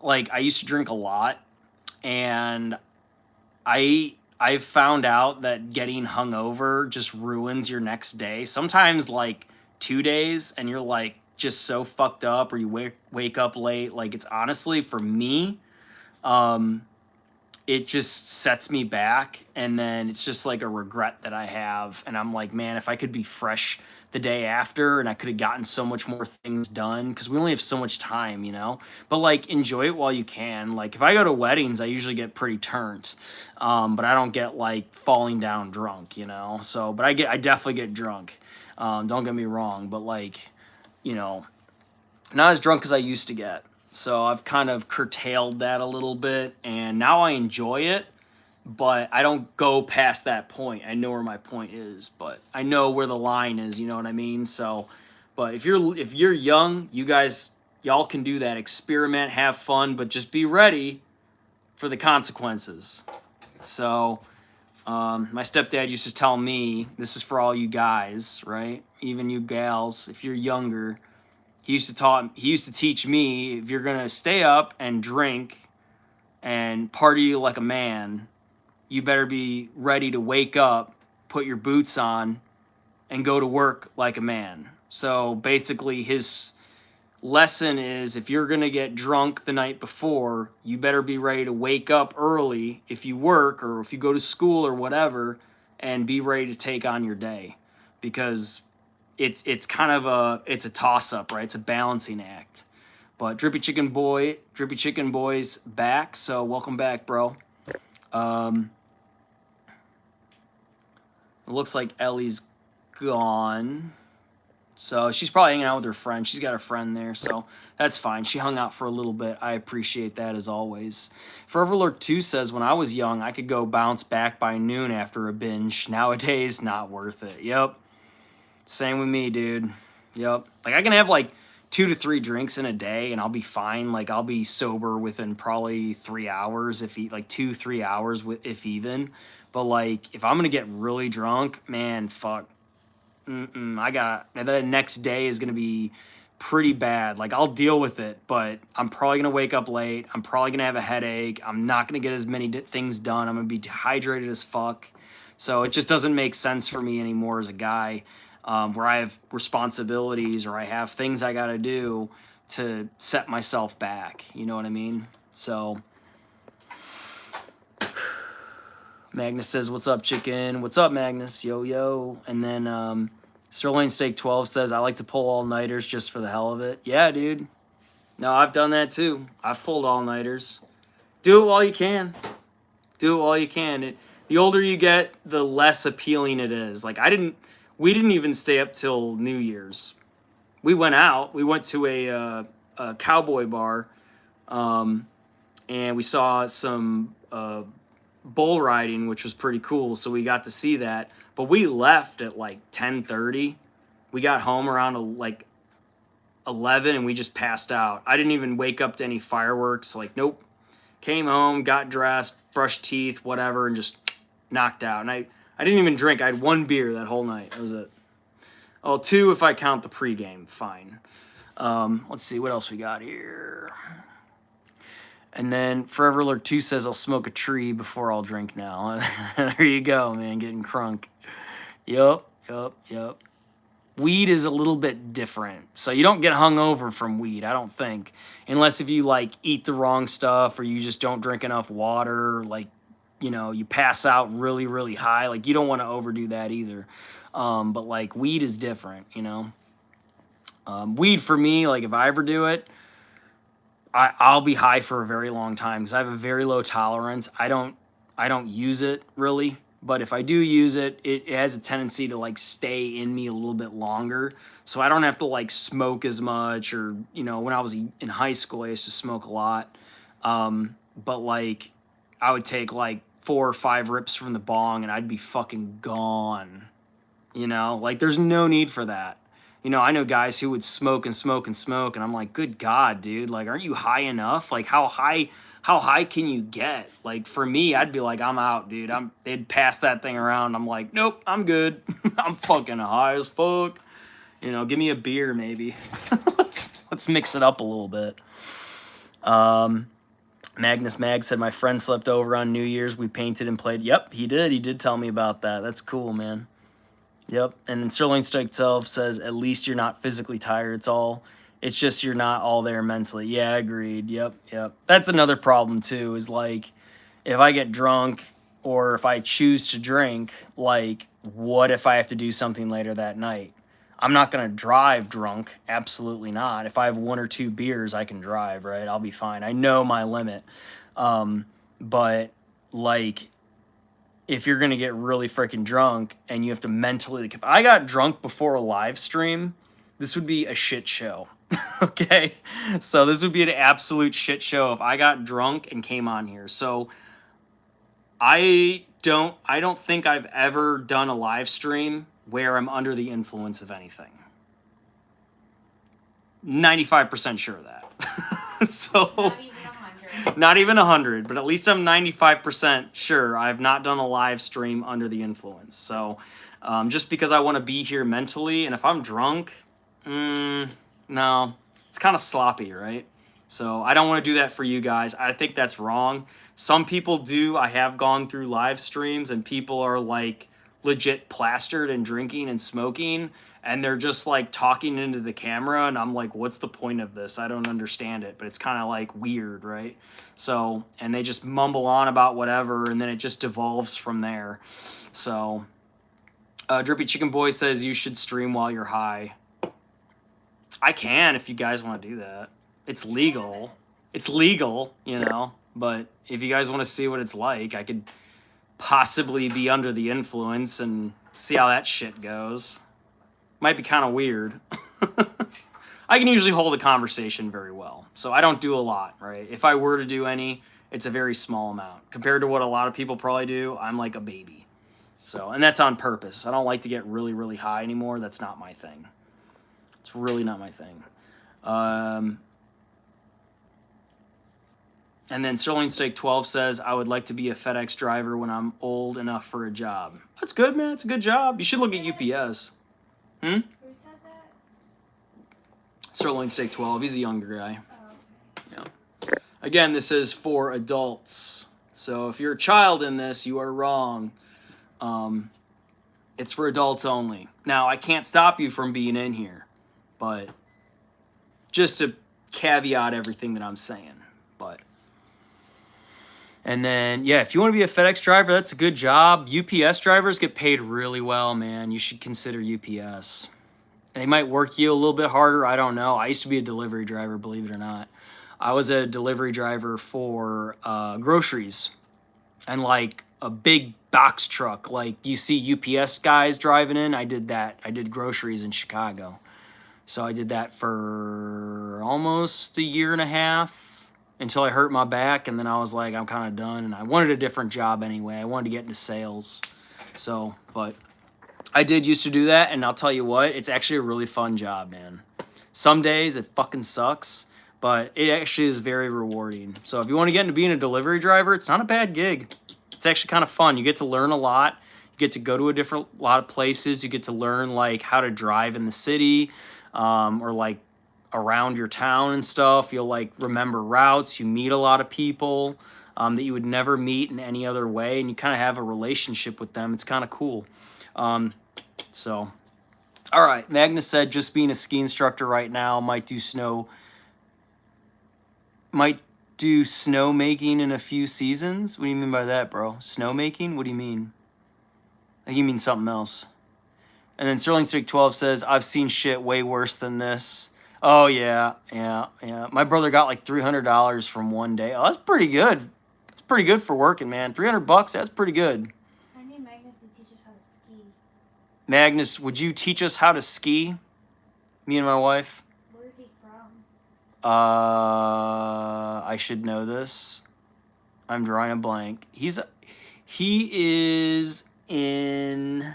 Like, I used to drink a lot, and I've found out that getting hungover just ruins your next day. Sometimes like 2 days and you're like just so fucked up, or you wake up late. Like, it's honestly, for me, it just sets me back, and then it's just like a regret that I have. And I'm like, man, if I could be fresh the day after and I could have gotten so much more things done, because we only have so much time, you know? But like, enjoy it while you can. Like, if I go to weddings, I usually get pretty turned, but I don't get like falling down drunk, you know? So, but I definitely get drunk. Don't get me wrong, but like, you know, not as drunk as I used to get. So I've kind of curtailed that a little bit, and now I enjoy it, but I don't go past that point. I know where my point is, but I know where the line is, you know what I mean? So, but if you're young, y'all can do that. Experiment, have fun, but just be ready for the consequences. So, my stepdad used to tell me, this is for all you guys, right? Even you gals, if you're younger, he used to teach me, if you're gonna stay up and drink and party like a man, you better be ready to wake up, put your boots on, and go to work like a man. So basically his lesson is, if you're gonna get drunk the night before, you better be ready to wake up early if you work or if you go to school or whatever, and be ready to take on your day. Because it's kind of a toss-up, right? It's a balancing act. But Drippy Chicken Boy's back, so welcome back, bro. It looks like Ellie's gone. So she's probably hanging out with her friend. She's got a friend there, so that's fine. She hung out for a little bit. I appreciate that, as always. Forever Lurk 2 says, when I was young, I could go bounce back by noon after a binge. Nowadays, not worth it. Yep. Same with me, dude. Yep. Like, I can have like 2 to 3 drinks in a day and I'll be fine. Like, I'll be sober within probably 3 hours, if 2-3 hours, if even. But like, if I'm gonna get really drunk, man, fuck. The next day is gonna be pretty bad. Like, I'll deal with it, but I'm probably gonna wake up late. I'm probably gonna have a headache. I'm not gonna get as many things done. I'm gonna be dehydrated as fuck. So it just doesn't make sense for me anymore as a guy. Where I have responsibilities or I have things I gotta do to set myself back. You know what I mean? So, Magnus says, what's up, chicken? What's up, Magnus? Yo, yo. And then Sterling Steak 12 says, I like to pull all-nighters just for the hell of it. Yeah, dude. No, I've done that too. I've pulled all-nighters. Do it while you can. Do it while you can. The older you get, the less appealing it is. Like we didn't even stay up till New Year's. We went out. We went to a cowboy bar, and we saw some bull riding, which was pretty cool. So we got to see that. But we left at like 10:30. We got home around like 11 and we just passed out. I didn't even wake up to any fireworks. Like, nope. Came home, got dressed, brushed teeth, whatever, and just knocked out. And I didn't even drink. I had 1 beer that whole night. That was it. Oh, 2 if I count the pregame. Fine. Let's see what else we got here. And then Forever Alert 2 says I'll smoke a tree before I'll drink now. There you go, man. Getting crunk. Yup. Weed is a little bit different. So you don't get hungover from weed, I don't think. Unless if you, like, eat the wrong stuff or you just don't drink enough water. Like, you know, you pass out really, really high. Like, you don't want to overdo that either. But, like, weed is different, you know. Weed for me, like, if I ever do it, I'll be high for a very long time because I have a very low tolerance. I don't use it really, but if I do use it, it has a tendency to like stay in me a little bit longer. So I don't have to like smoke as much, or you know, when I was in high school, I used to smoke a lot. But like I would take like 4 or 5 rips from the bong and I'd be fucking gone. You know, like there's no need for that. You know, I know guys who would smoke and smoke and smoke, and I'm like, good God, dude, like, aren't you high enough? Like, how high can you get? Like, for me, I'd be like, I'm out, dude. They'd pass that thing around. I'm like, nope, I'm good. I'm fucking high as fuck. You know, give me a beer, maybe. Let's mix it up a little bit. Magnus Mag said, my friend slept over on New Year's. We painted and played. Yep, he did. He did tell me about that. That's cool, man. Yep. And then Sterling Strike 12 says, at least you're not physically tired. It's just you're not all there mentally. Yeah, agreed. Yep. That's another problem too, is like if I get drunk or if I choose to drink, like what if I have to do something later that night? I'm not going to drive drunk. Absolutely not. If I have 1 or 2 beers, I can drive, right? I'll be fine. I know my limit. But like, if you're going to get really freaking drunk and you have to mentally, like if I got drunk before a live stream, this would be a shit show. Okay. So this would be an absolute shit show if I got drunk and came on here. So I don't think I've ever done a live stream where I'm under the influence of anything. 95% sure of that. So not even 100, but at least I'm 95% sure I've not done a live stream under the influence. So just because I want to be here mentally, and if I'm drunk, no, it's kind of sloppy, right? So I don't want to do that for you guys. I think that's wrong. Some people do. I have gone through live streams and people are like legit plastered and drinking and smoking, and they're just like talking into the camera, and I'm like, what's the point of this? I don't understand it, but it's kind of like weird, right? So, and they just mumble on about whatever, and then it just devolves from there. So, Drippy Chicken Boy says you should stream while you're high. I can if you guys want to do that. It's legal. It's legal, you know, but if you guys want to see what it's like, I could possibly be under the influence and see how that shit goes. Might be kind of weird. I can usually hold a conversation very well. So I don't do a lot, right? If I were to do any, it's a very small amount. Compared to what a lot of people probably do, I'm like a baby. So, and that's on purpose. I don't like to get really, really high anymore. That's not my thing. It's really not my thing. And then Sterling Steak 12 says, I would like to be a FedEx driver when I'm old enough for a job. That's good, man. It's a good job. You should look at UPS. Who said that? Sirloin Steak 12. He's a younger guy. Yeah. Again, this is for adults. So if you're a child in this, you are wrong. It's for adults only. Now, I can't stop you from being in here, but just to caveat everything that I'm saying. But and then, yeah, if you want to be a FedEx driver, that's a good job. UPS drivers get paid really well, man. You should consider UPS. They might work you a little bit harder. I don't know. I used to be a delivery driver, believe it or not. I was a delivery driver for groceries and like a big box truck. Like you see UPS guys driving in. I did that. I did groceries in Chicago. So I did that for almost a year and a half until I hurt my back. And then I was like, I'm kind of done. And I wanted a different job anyway. I wanted to get into sales. So, but I did used to do that, and I'll tell you what, it's actually a really fun job, man. Some days it fucking sucks, but it actually is very rewarding. So if you want to get into being a delivery driver, it's not a bad gig. It's actually kind of fun. You get to learn a lot. You get to go to a lot of places. You get to learn like how to drive in the city, or like around your town and stuff. You'll like remember routes. You meet a lot of people that you would never meet in any other way, and you kind of have a relationship with them. It's kind of cool. So, all right. Magnus said just being a ski instructor right now might do snow making in a few seasons. What do you mean by that, bro? Snow making? What do you mean? You mean something else. And then Sterling Streak 12 says, I've seen shit way worse than this. Oh, yeah. My brother got like $300 from one day. Oh, that's pretty good. That's pretty good for working, man. $300, that's pretty good. Magnus, would you teach us how to ski? Me and my wife. Where is he from? I should know this. I'm drawing a blank. He is in...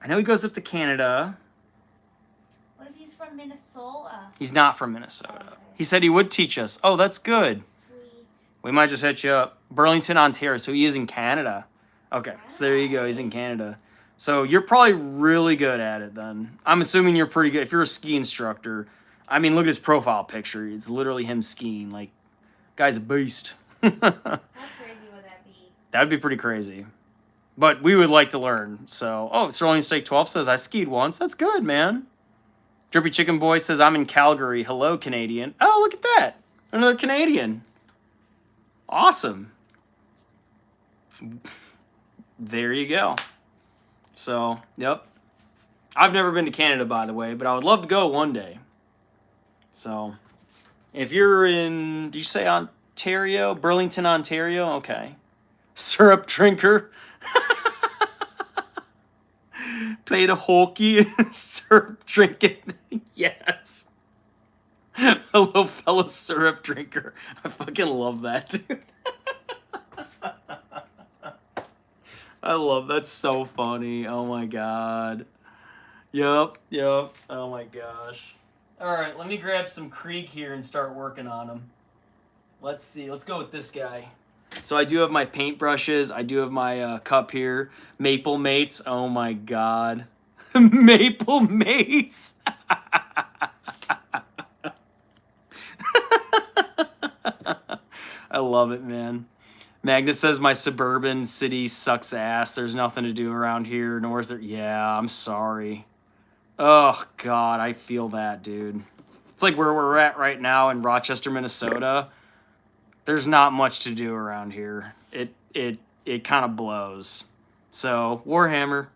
I know he goes up to Canada. What if he's from Minnesota? He's not from Minnesota. Okay. He said he would teach us. Oh, that's good. Sweet. We might just hit you up. Burlington, Ontario. So he is in Canada. Okay, so there you go. He's in Canada. So you're probably really good at it then. I'm assuming you're pretty good. If you're a ski instructor, I mean, look at his profile picture. It's literally him skiing. Like, guy's a beast. How crazy would that be? That'd be pretty crazy. But we would like to learn. So, oh, Sterling Steak 12 says, I skied once. That's good, man. Drippy Chicken Boy says, I'm in Calgary. Hello, Canadian. Oh, look at that. Another Canadian. Awesome. There you go. So, yep. I've never been to Canada, by the way, but I would love to go one day. So, if you're in, did you say Ontario? Burlington, Ontario? Okay. Syrup drinker. Played a hockey and syrup drinking. Yes. Hello, fellow syrup drinker. I fucking love that, dude. I love that's so funny. Oh my god. Yep. Oh my gosh. All right, let me grab some Krieg here and start working on them. Let's see. Let's go with this guy. So I do have my paintbrushes. I do have my cup here. Maple Mates. Oh my god. Maple Mates. I love it, man. Magnus says my suburban city sucks ass. There's nothing to do around here, nor is there... Yeah, I'm sorry. Oh, God, I feel that, dude. It's like where we're at right now in Rochester, Minnesota. There's not much to do around here. It kind of blows. So, Warhammer.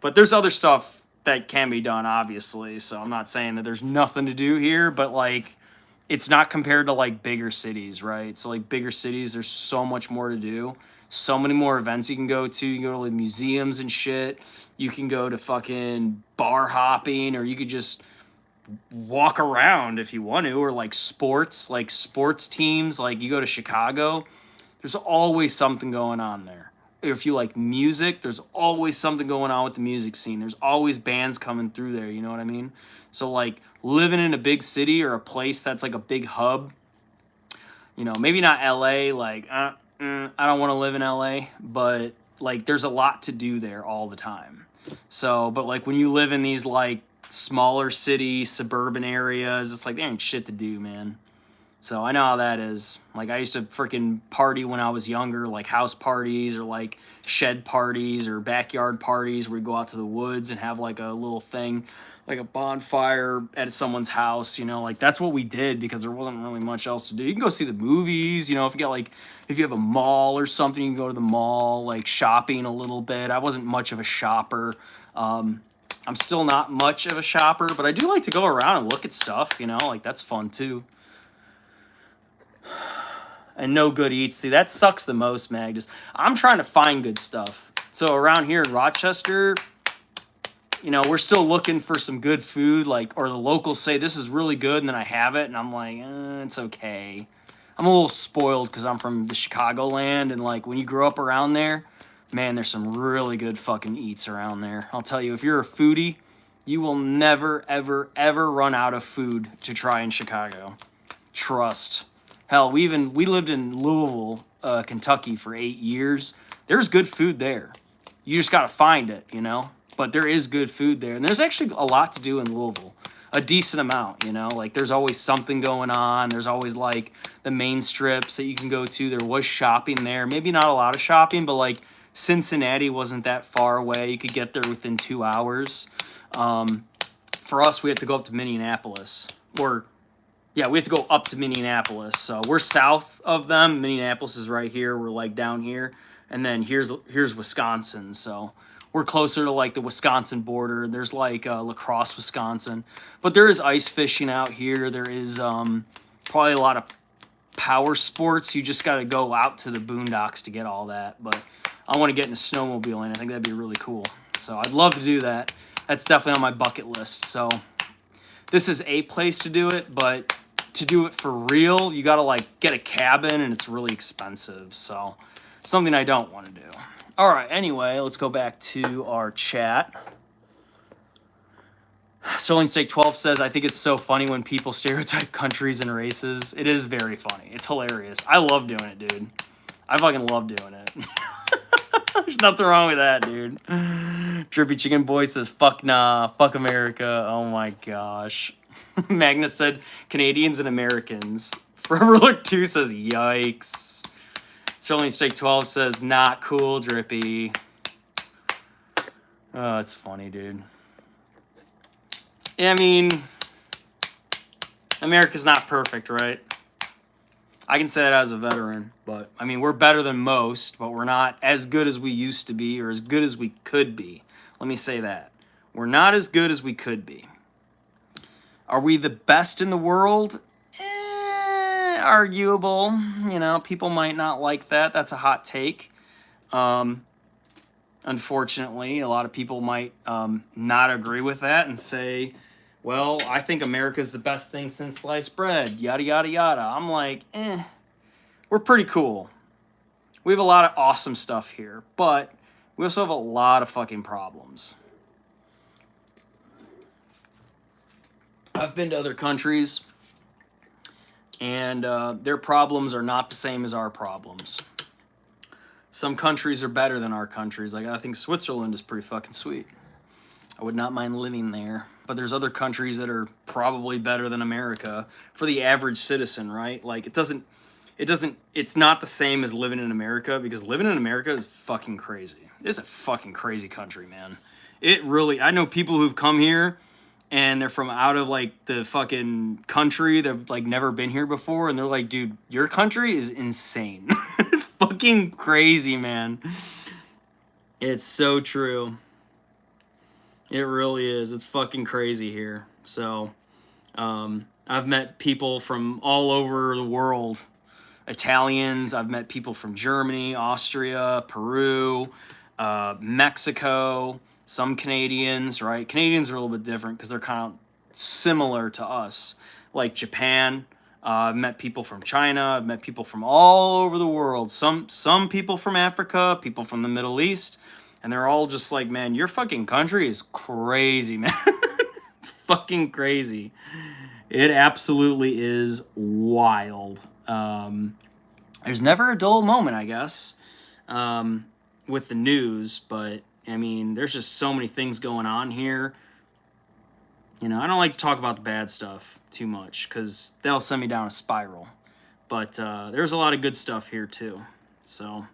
But there's other stuff that can be done, obviously. So I'm not saying that there's nothing to do here, but, like... It's not compared to, like, bigger cities, right? So, like, bigger cities, there's so much more to do. So many more events you can go to. You can go to, like, museums and shit. You can go to fucking bar hopping, or you could just walk around if you want to, or, like, sports teams. Like, you go to Chicago, there's always something going on there. If you like music, there's always something going on with the music scene. There's always bands coming through there, you know what I mean? So, like, living in a big city or a place that's like a big hub, you know, maybe not LA, like, I don't want to live in LA, but, like, there's a lot to do there all the time. So, but, like, when you live in these, like, smaller city, suburban areas, it's like, there ain't shit to do, man. So I know how that is. Like, I used to freaking party when I was younger, like house parties or like shed parties or backyard parties where we go out to the woods and have like a little thing, like a bonfire at someone's house, you know, like that's what we did because there wasn't really much else to do. You can go see the movies, you know, if you have a mall or something, you can go to the mall, like shopping a little bit. I wasn't much of a shopper. I'm still not much of a shopper, but I do like to go around and look at stuff, you know, like that's fun too. And no good eats. See, that sucks the most, Magnus. I'm trying to find good stuff. So around here in Rochester, you know, we're still looking for some good food, like, or the locals say this is really good, and then I have it, and I'm like, it's okay. I'm a little spoiled because I'm from the Chicagoland, and like when you grow up around there, man, there's some really good fucking eats around there. I'll tell you, if you're a foodie, you will never, ever, ever run out of food to try in Chicago. Trust. Hell, we lived in Louisville, Kentucky for 8 years. There's good food there. You just got to find it, you know? But there is good food there. And there's actually a lot to do in Louisville. A decent amount, you know? Like, there's always something going on. There's always, like, the main strips that you can go to. There was shopping there. Maybe not a lot of shopping, but, like, Cincinnati wasn't that far away. You could get there within 2 hours. For us, we had to go up to Minneapolis. Yeah, we have to go up to Minneapolis. So we're south of them. Minneapolis is right here. We're like down here. And then here's Wisconsin. So we're closer to like the Wisconsin border. There's like La Crosse, Wisconsin. But there is ice fishing out here. There is probably a lot of power sports. You just got to go out to the boondocks to get all that. But I want to get into snowmobiling. I think that'd be really cool. So I'd love to do that. That's definitely on my bucket list. So this is a place to do it, but to do it for real, you got to like get a cabin and it's really expensive. So something I don't want to do. All right, anyway, let's go back to our chat. Sterling Steak 12 says, I think it's so funny when people stereotype countries and races. It is very funny. It's hilarious. I love doing it, dude. I fucking love doing it. There's nothing wrong with that, dude. Drippy Chicken Boy says, fuck nah, fuck America. Oh my gosh. Magnus said, Canadians and Americans. Forever Look 2 says, yikes. Sterling Steak 12 says, not cool, Drippy. Oh, it's funny, dude. I mean, America's not perfect, right? I can say that as a veteran, but I mean, we're better than most, but we're not as good as we used to be or as good as we could be. Let me say that. We're not as good as we could be. Are we the best in the world? Arguable. You know, people might not like that. That's a hot take. Unfortunately, a lot of people might not agree with that and say, well, I think America's the best thing since sliced bread, yada, yada, yada. I'm like, we're pretty cool. We have a lot of awesome stuff here, but we also have a lot of fucking problems. I've been to other countries, and their problems are not the same as our problems. Some countries are better than our countries. Like, I think Switzerland is pretty fucking sweet. I would not mind living there. But there's other countries that are probably better than America for the average citizen, right? Like, it's not the same as living in America, because living in America is fucking crazy. It's a fucking crazy country, man. It really, I know people who've come here and they're from out of like the fucking country. They've like never been here before. And they're like, dude, your country is insane. It's fucking crazy, man. It's so true. It really is. It's fucking crazy here. So, I've met people from all over the world. Italians. I've met people from Germany, Austria, Peru, Mexico. Some Canadians, right? Canadians are a little bit different because they're kind of similar to us. Like Japan. I've met people from China. I've met people from all over the world. Some people from Africa, people from the Middle East. And they're all just like, man, your fucking country is crazy, man. It's fucking crazy. It absolutely is wild. There's never a dull moment, I guess, with the news. But, I mean, there's just so many things going on here. You know, I don't like to talk about the bad stuff too much because that'll send me down a spiral. But there's a lot of good stuff here too. So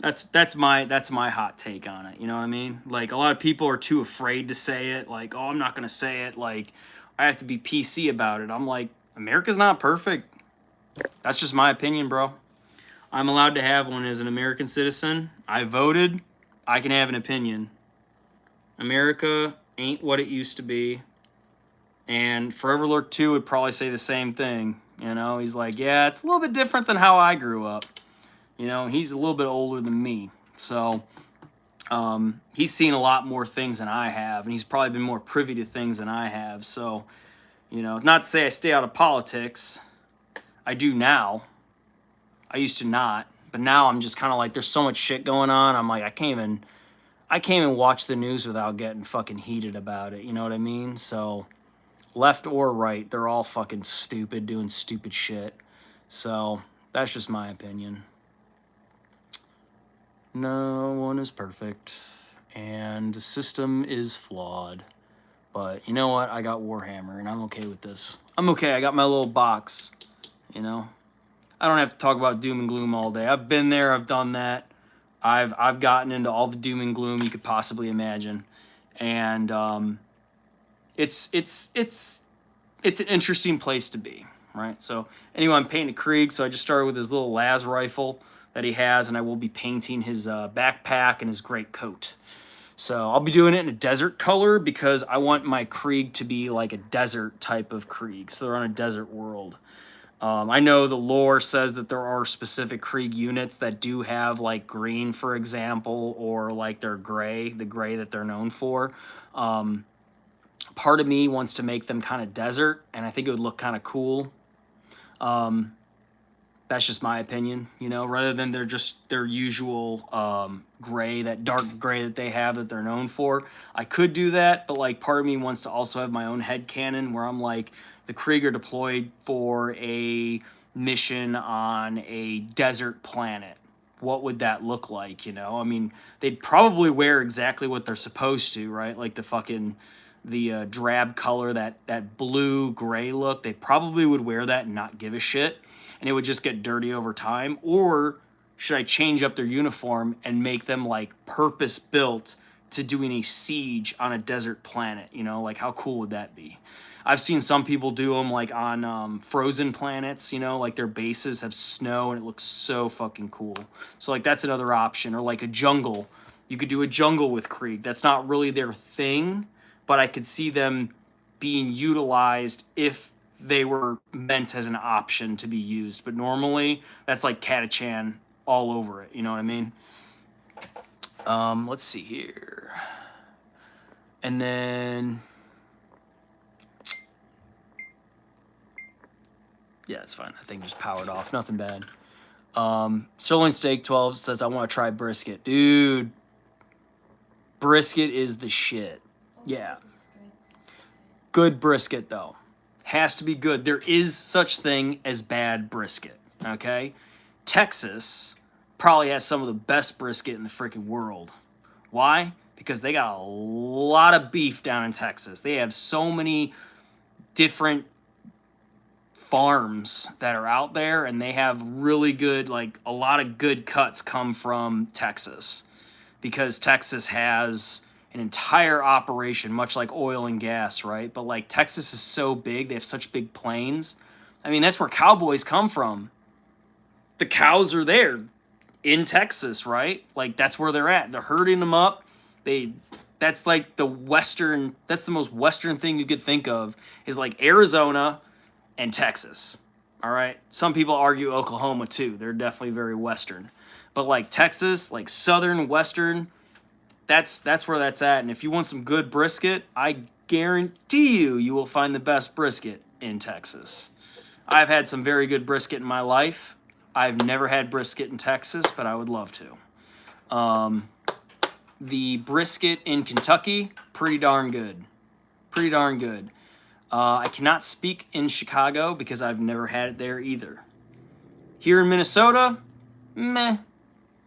that's my hot take on it. You know what I mean? Like, a lot of people are too afraid to say it. Like, oh, I'm not gonna say it. Like, I have to be PC about it. I'm like, America's not perfect. That's just my opinion, bro. I'm allowed to have one as an American citizen. I voted. I can have an opinion. America ain't what it used to be. And Forever Lurk 2 would probably say the same thing. You know, he's like, yeah, it's a little bit different than how I grew up. You know, he's a little bit older than me. So he's seen a lot more things than I have. And he's probably been more privy to things than I have. So, you know, not to say I stay out of politics. I do now. I used to not. But now I'm just kind of like, there's so much shit going on. I'm like, I can't even watch the news without getting fucking heated about it. You know what I mean? So, left or right, they're all fucking stupid, doing stupid shit. So, that's just my opinion. No one is perfect, and the system is flawed. But you know what? I got Warhammer, and I'm okay with this. I'm okay. I got my little box, you know? I don't have to talk about doom and gloom all day. I've been there. I've done that. I've gotten into all the doom and gloom you could possibly imagine. And it's an interesting place to be, right? So anyway, I'm painting a Krieg, so I just started with his little las rifle that he has, and I will be painting his backpack and his great coat. So I'll be doing it in a desert color because I want my Krieg to be like a desert type of Krieg. So they're on a desert world. I know the lore says that there are specific Krieg units that do have like green, for example, or like they're gray, the gray that they're known for. Part of me wants to make them kind of desert, and I think it would look kind of cool. That's just my opinion, you know, rather than their usual gray, that dark gray that they have that they're known for. I could do that, but like part of me wants to also have my own headcanon where I'm like, the Krieg are deployed for a mission on a desert planet. What would that look like, you know? I mean, they'd probably wear exactly what they're supposed to, right? Like the drab color, that blue-gray look. They probably would wear that and not give a shit, and it would just get dirty over time. Or should I change up their uniform and make them, like, purpose-built to doing a siege on a desert planet, you know? Like, how cool would that be? I've seen some people do them like on frozen planets, you know, like their bases have snow and it looks so fucking cool. So like that's another option. Or like a jungle. You could do a jungle with Krieg. That's not really their thing, but I could see them being utilized if they were meant as an option to be used. But normally that's like Catachan all over it. You know what I mean? Let's see here. And then... yeah, it's fine. I think just powered off. Nothing bad. Sirloin Steak 12 says, I want to try brisket. Dude, brisket is the shit. Yeah. Good brisket, though. Has to be good. There is such thing as bad brisket, okay? Texas probably has some of the best brisket in the freaking world. Why? Because they got a lot of beef down in Texas. They have so many different farms that are out there, and they have really good, like a lot of good cuts come from Texas, because Texas has an entire operation, much like oil and gas, right? But like Texas is so big, they have such big plains. I mean, that's where cowboys come from. The cows are there in Texas, right? Like that's where they're at. They're herding them up. That's like that's the most Western thing you could think of, is like Arizona and Texas. All right. Some people argue Oklahoma too. They're definitely very Western. But like Texas, like Southern, Western, that's where that's at. And if you want some good brisket, I guarantee you will find the best brisket in Texas. I've had some very good brisket in my life. I've never had brisket in Texas, but I would love to. The brisket in Kentucky, pretty darn good. Pretty darn good. I cannot speak in Chicago because I've never had it there either. Here in Minnesota, meh.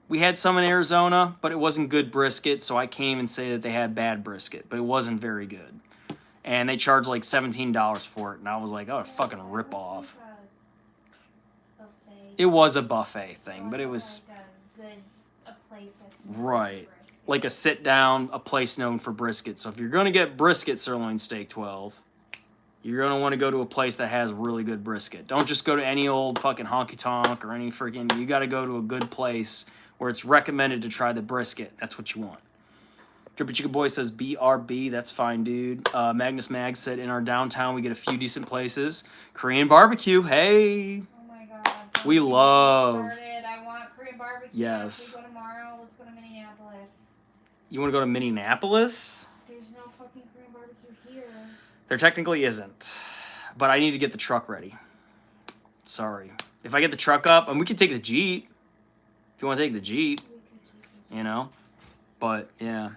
We had some in Arizona, but it wasn't good brisket, so I can't even say that they had bad brisket, but it wasn't very good. and they charged like $17 for it, and I was like, oh, fucking ripoff. It was a buffet thing, but it was a place that's right, like a sit down, a place known for brisket. So if you're gonna get brisket sirloin steak 12, you're gonna want to go to a place that has really good brisket. Don't just go to any old fucking honky tonk or any freaking. You got to go to a good place where it's recommended to try the brisket. That's what you want. Drippy Chicken Boy says BRB. That's fine, dude. Magnus Mag said in our downtown we get a few decent places. Korean barbecue. Hey. Oh my god. We love. I want Korean barbecue. Yes. We go tomorrow. Let's go to Minneapolis. You want to go to Minneapolis? There's no fucking Korean barbecue here. There technically isn't, but I need to get the truck ready. Sorry. If I get the truck up, and we can take the Jeep. If you want to take the Jeep, you know. But yeah.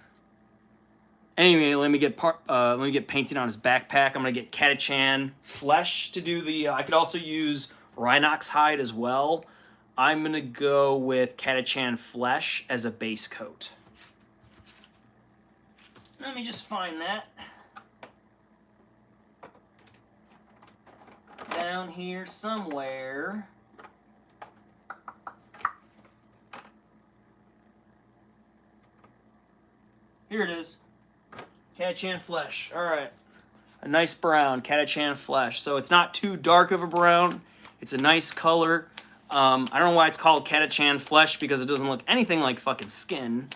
Anyway, let me get painting on his backpack. I'm gonna get Catachan flesh to do the. I could also use Rhinox hide as well. I'm gonna go with Catachan flesh as a base coat. Let me just find that. Down here somewhere. Here it is. Catachan flesh. All right. A nice brown Catachan flesh. So it's not too dark of a brown. It's a nice color. I don't know why it's called Catachan flesh because it doesn't look anything like fucking skin.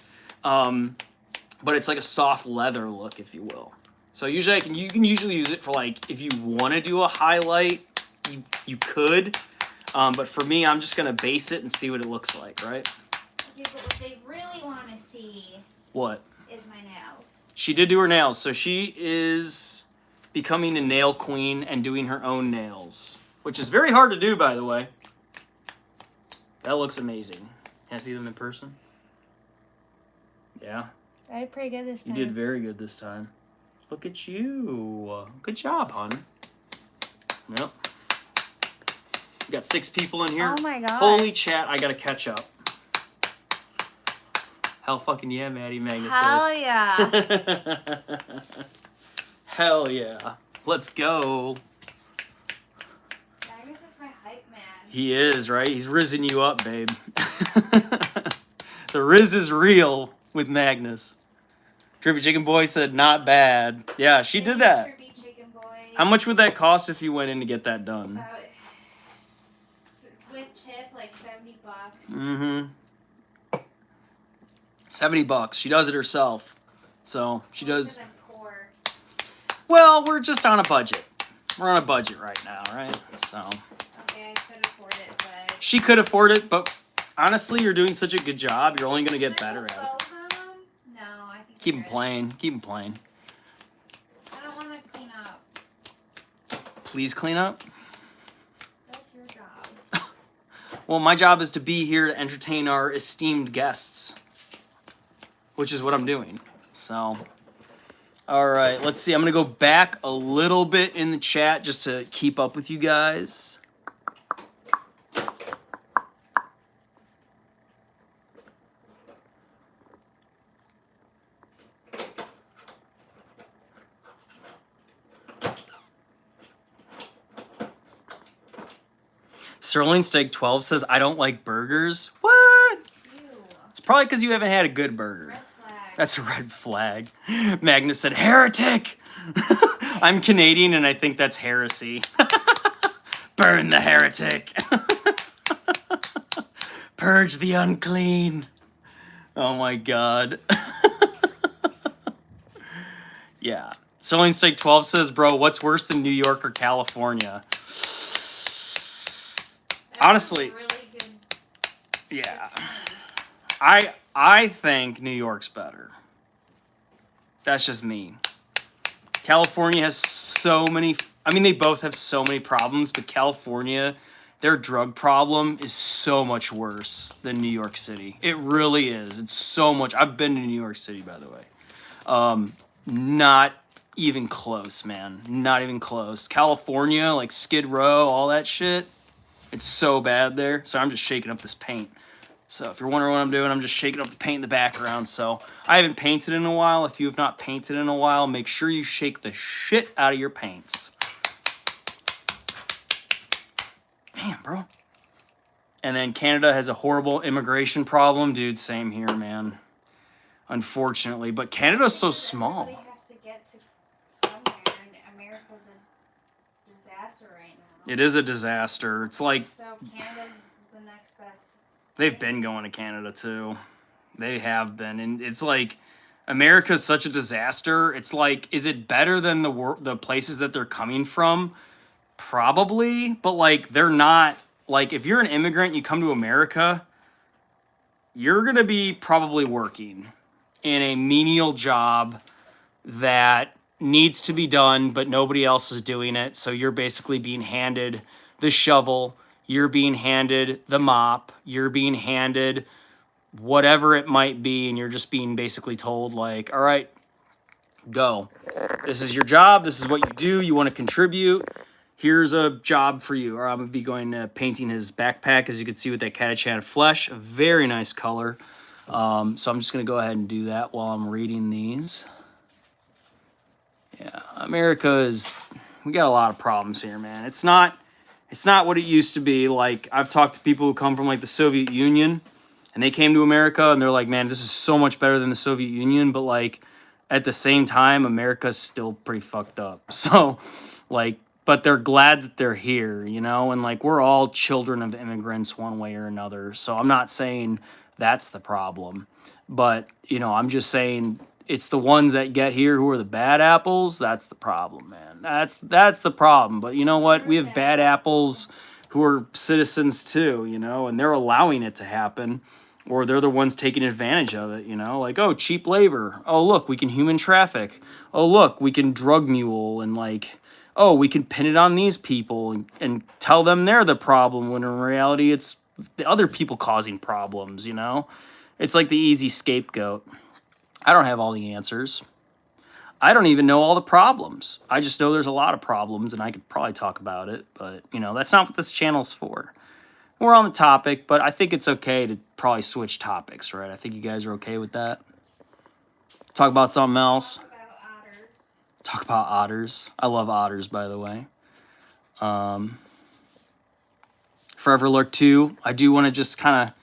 But it's like a soft leather look, if you will. So usually you can usually use it for like if you want to do a highlight, you could. But for me, I'm just gonna base it and see what it looks like, right? Okay, but what they really want to see. What? Is my nails. She did do her nails, so she is becoming a nail queen and doing her own nails, which is very hard to do, by the way. That looks amazing. Can I see them in person? Yeah. I did pretty good this time. You did very good this time. Look at you. Good job, hon. Yep. We got 6 people in here. Oh my god. Holy chat, I gotta catch up. Hell fucking yeah, Maddie Magnus. Hell yeah. Hell yeah. Let's go. Magnus is my hype man. He is, right? He's rizzing you up, babe. The Riz is real with Magnus. Drippy Chicken Boy said, not bad. Yeah, she did that. Drippy Chicken Boy. How much would that cost if you went in to get that done? With tip, like $70. Mm-hmm. $70. She does it herself. So, she does... I'm poor. Well, we're just on a budget. We're on a budget right now, right? So... Okay, I could afford it, but... She could afford it, but honestly, you're doing such a good job, you're only going to get better at it. No, I think Keep them plain. Keep them plain. I don't want to clean up. Please clean up. That's your job. Well, my job is to be here to entertain our esteemed guests, which is what I'm doing. So, all right, let's see. I'm going to go back a little bit in the chat just to keep up with you guys. Sirloin Steak 12 says, I don't like burgers. What? Ew. It's probably because you haven't had a good burger. Red flag. That's a red flag. Magnus said, heretic! I'm Canadian and I think that's heresy. Burn the heretic! Purge the unclean! Oh my god. Yeah. Sirloin Steak 12 says, bro, what's worse than New York or California? Honestly, really good. Yeah. I think New York's better. That's just me. California has so many... I mean, they both have so many problems, but California, their drug problem is so much worse than New York City. It really is. It's so much... I've been to New York City, by the way. Not even close, man. Not even close. California, like Skid Row, all that shit... It's so bad there. So I'm just shaking up this paint. So if you're wondering what I'm doing, I'm just shaking up the paint in the background. So I haven't painted in a while. If you have not painted in a while, make sure you shake the shit out of your paints. Damn, bro. And then Canada has a horrible immigration problem. Dude, same here, man. Unfortunately. But Canada's so small. Everybody has to get to somewhere, and America's a disaster right now. It is a disaster. It's like... So Canada's the next best. They've been going to Canada, too. They have been. And it's like... America's such a disaster. It's like, is it better than the places that they're coming from? Probably. But, like, they're not... Like, if you're an immigrant, you come to America, you're going to be probably working in a menial job that needs to be done, but nobody else is doing it. So you're basically being handed the shovel. You're being handed the mop. You're being handed whatever it might be, and you're just being basically told, like, all right, go. This is your job. This is what you do. You want to contribute. Here's a job for you. Or I'm going to be going to painting his backpack, as you can see with that Catachan flesh. A very nice color. So I'm just going to go ahead and do that while I'm reading these. Yeah, America is... We got a lot of problems here, man. It's not what it used to be. Like, I've talked to people who come from, like, the Soviet Union, and they came to America, and they're like, man, this is so much better than the Soviet Union, but, like, at the same time, America's still pretty fucked up. So, like... But they're glad that they're here, you know? And, like, we're all children of immigrants one way or another. So I'm not saying that's the problem. But, you know, I'm just saying it's the ones that get here who are the bad apples. That's the problem, man. That's the problem. But you know what? We have bad apples who are citizens too, you know? And they're allowing it to happen. Or they're the ones taking advantage of it, you know? Like, oh, cheap labor. Oh, look, we can human traffic. Oh, look, we can drug mule and, like... Oh, we can pin it on these people and tell them they're the problem, when in reality it's the other people causing problems, you know? It's like the easy scapegoat. I don't have all the answers. I don't even know all the problems. I just know there's a lot of problems, and I could probably talk about it, but, you know, that's not what this channel's for. We're on the topic, but I think it's okay to probably switch topics, right? I think you guys are okay with that. Talk about something else. Talk about otters. I love otters, by the way. Forever Lurk 2. I do want to just kind of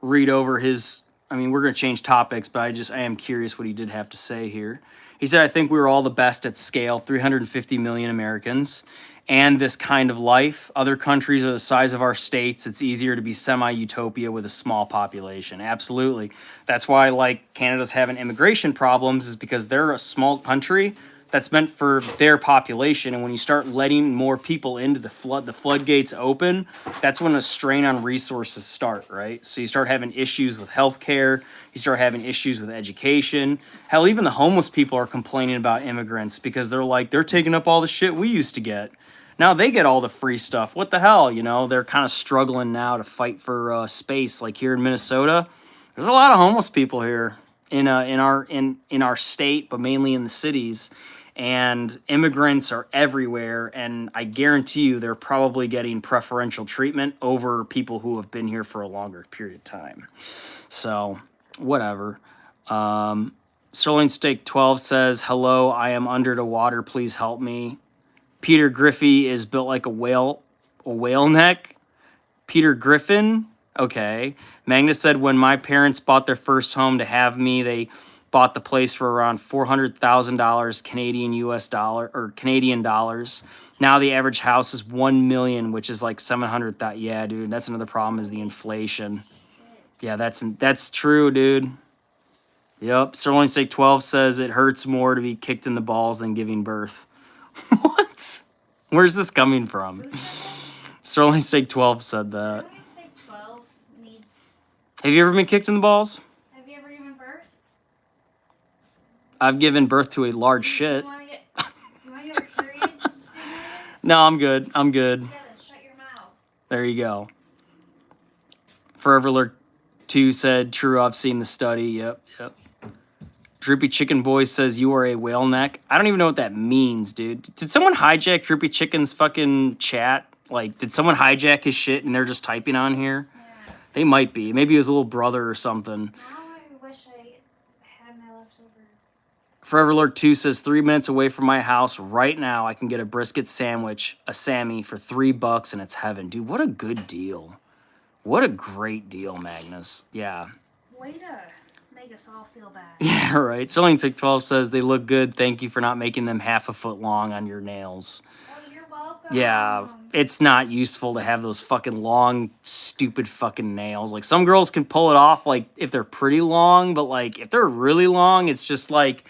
read over his... I mean, we're going to change topics, but I am curious what he did have to say here. He said, I think we were all the best at scale, 350 million Americans, and this kind of life. Other countries are the size of our states. It's easier to be semi-utopia with a small population. Absolutely. That's why, like, Canada's having immigration problems, is because they're a small country that's meant for their population. And when you start letting more people into the floodgates open, that's when a strain on resources start, right? So you start having issues with healthcare. You start having issues with education. Hell, even the homeless people are complaining about immigrants because they're like, they're taking up all the shit we used to get. Now they get all the free stuff. What the hell, you know? They're kind of struggling now to fight for space. Like here in Minnesota, there's a lot of homeless people here in our state, but mainly in the cities. And immigrants are everywhere, and I guarantee you they're probably getting preferential treatment over people who have been here for a longer period of time. So, whatever. Sterling Steak 12 says, hello, I am under the water, please help me. Peter Griffey is built like a whale neck. Peter Griffin? Okay. Magnus said, when my parents bought their first home to have me, they bought the place for around $400,000 Canadian dollars. Now the average house is $1 million, which is like 700,000. Yeah, dude, that's another problem is the inflation. Yeah, that's true, dude. Yep. Sterling Steak 12 says it hurts more to be kicked in the balls than giving birth. What? Where's this coming from? Sterling Steak 12 said that. Sterling Steak 12 needs... Have you ever been kicked in the balls? Have you ever given birth? I've given birth to a large shit. You want to get a period stimulator? No, I'm good. I'm good. Yeah, then shut your mouth. There you go. Forever Lurk 2 said, true, I've seen the study. Yep. Droopy Chicken Boy says, you are a whale neck. I don't even know what that means, dude. Did someone hijack Droopy Chicken's fucking chat? Like, did someone hijack his shit and they're just typing on here? Yeah. They might be. Maybe his little brother or something. Now I wish I had my leftover. Forever Lord 2 says 3 minutes away from my house right now. I can get a brisket sandwich, a Sammy for $3 and it's heaven. Dude, what a good deal. What a great deal, Magnus. Yeah. Way to make us all feel bad. Yeah, right. Selling Tick 12 says they look good. Thank you for not making them half a foot long on your nails. Oh, you're welcome. Yeah, it's not useful to have those fucking long, stupid fucking nails. Like, some girls can pull it off, like, if they're pretty long, but, like, if they're really long, it's just, like,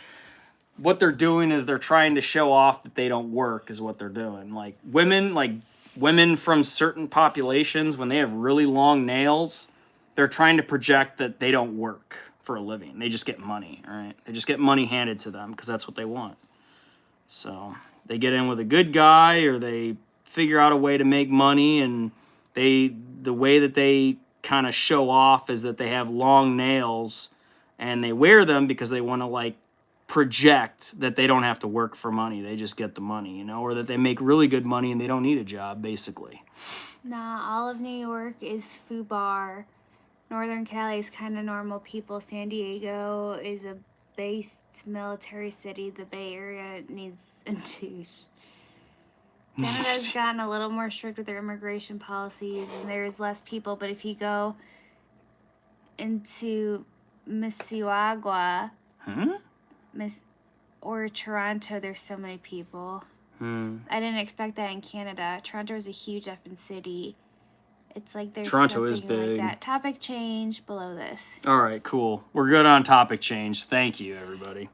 what they're doing is they're trying to show off that they don't work is what they're doing. Like, women from certain populations, when they have really long nails, they're trying to project that they don't work for a living. They just get money, all right? They just get money handed to them because that's what they want. So they get in with a good guy or they figure out a way to make money, and the way that they kind of show off is that they have long nails and they wear them because they want to, like, project that they don't have to work for money. They just get the money, you know, or that they make really good money and they don't need a job, basically. Nah, all of New York is FUBAR. Northern Cali is kind of normal people. San Diego is a based military city. The Bay Area needs a douche. Canada's gotten a little more strict with their immigration policies, and there's less people. But if you go into Mississauga, or Toronto, there's so many people. I didn't expect that in Canada. Toronto is a huge effing city. It's like there's Toronto is something big. like that. Topic change below this. All right, cool. We're good on topic change. Thank you, everybody.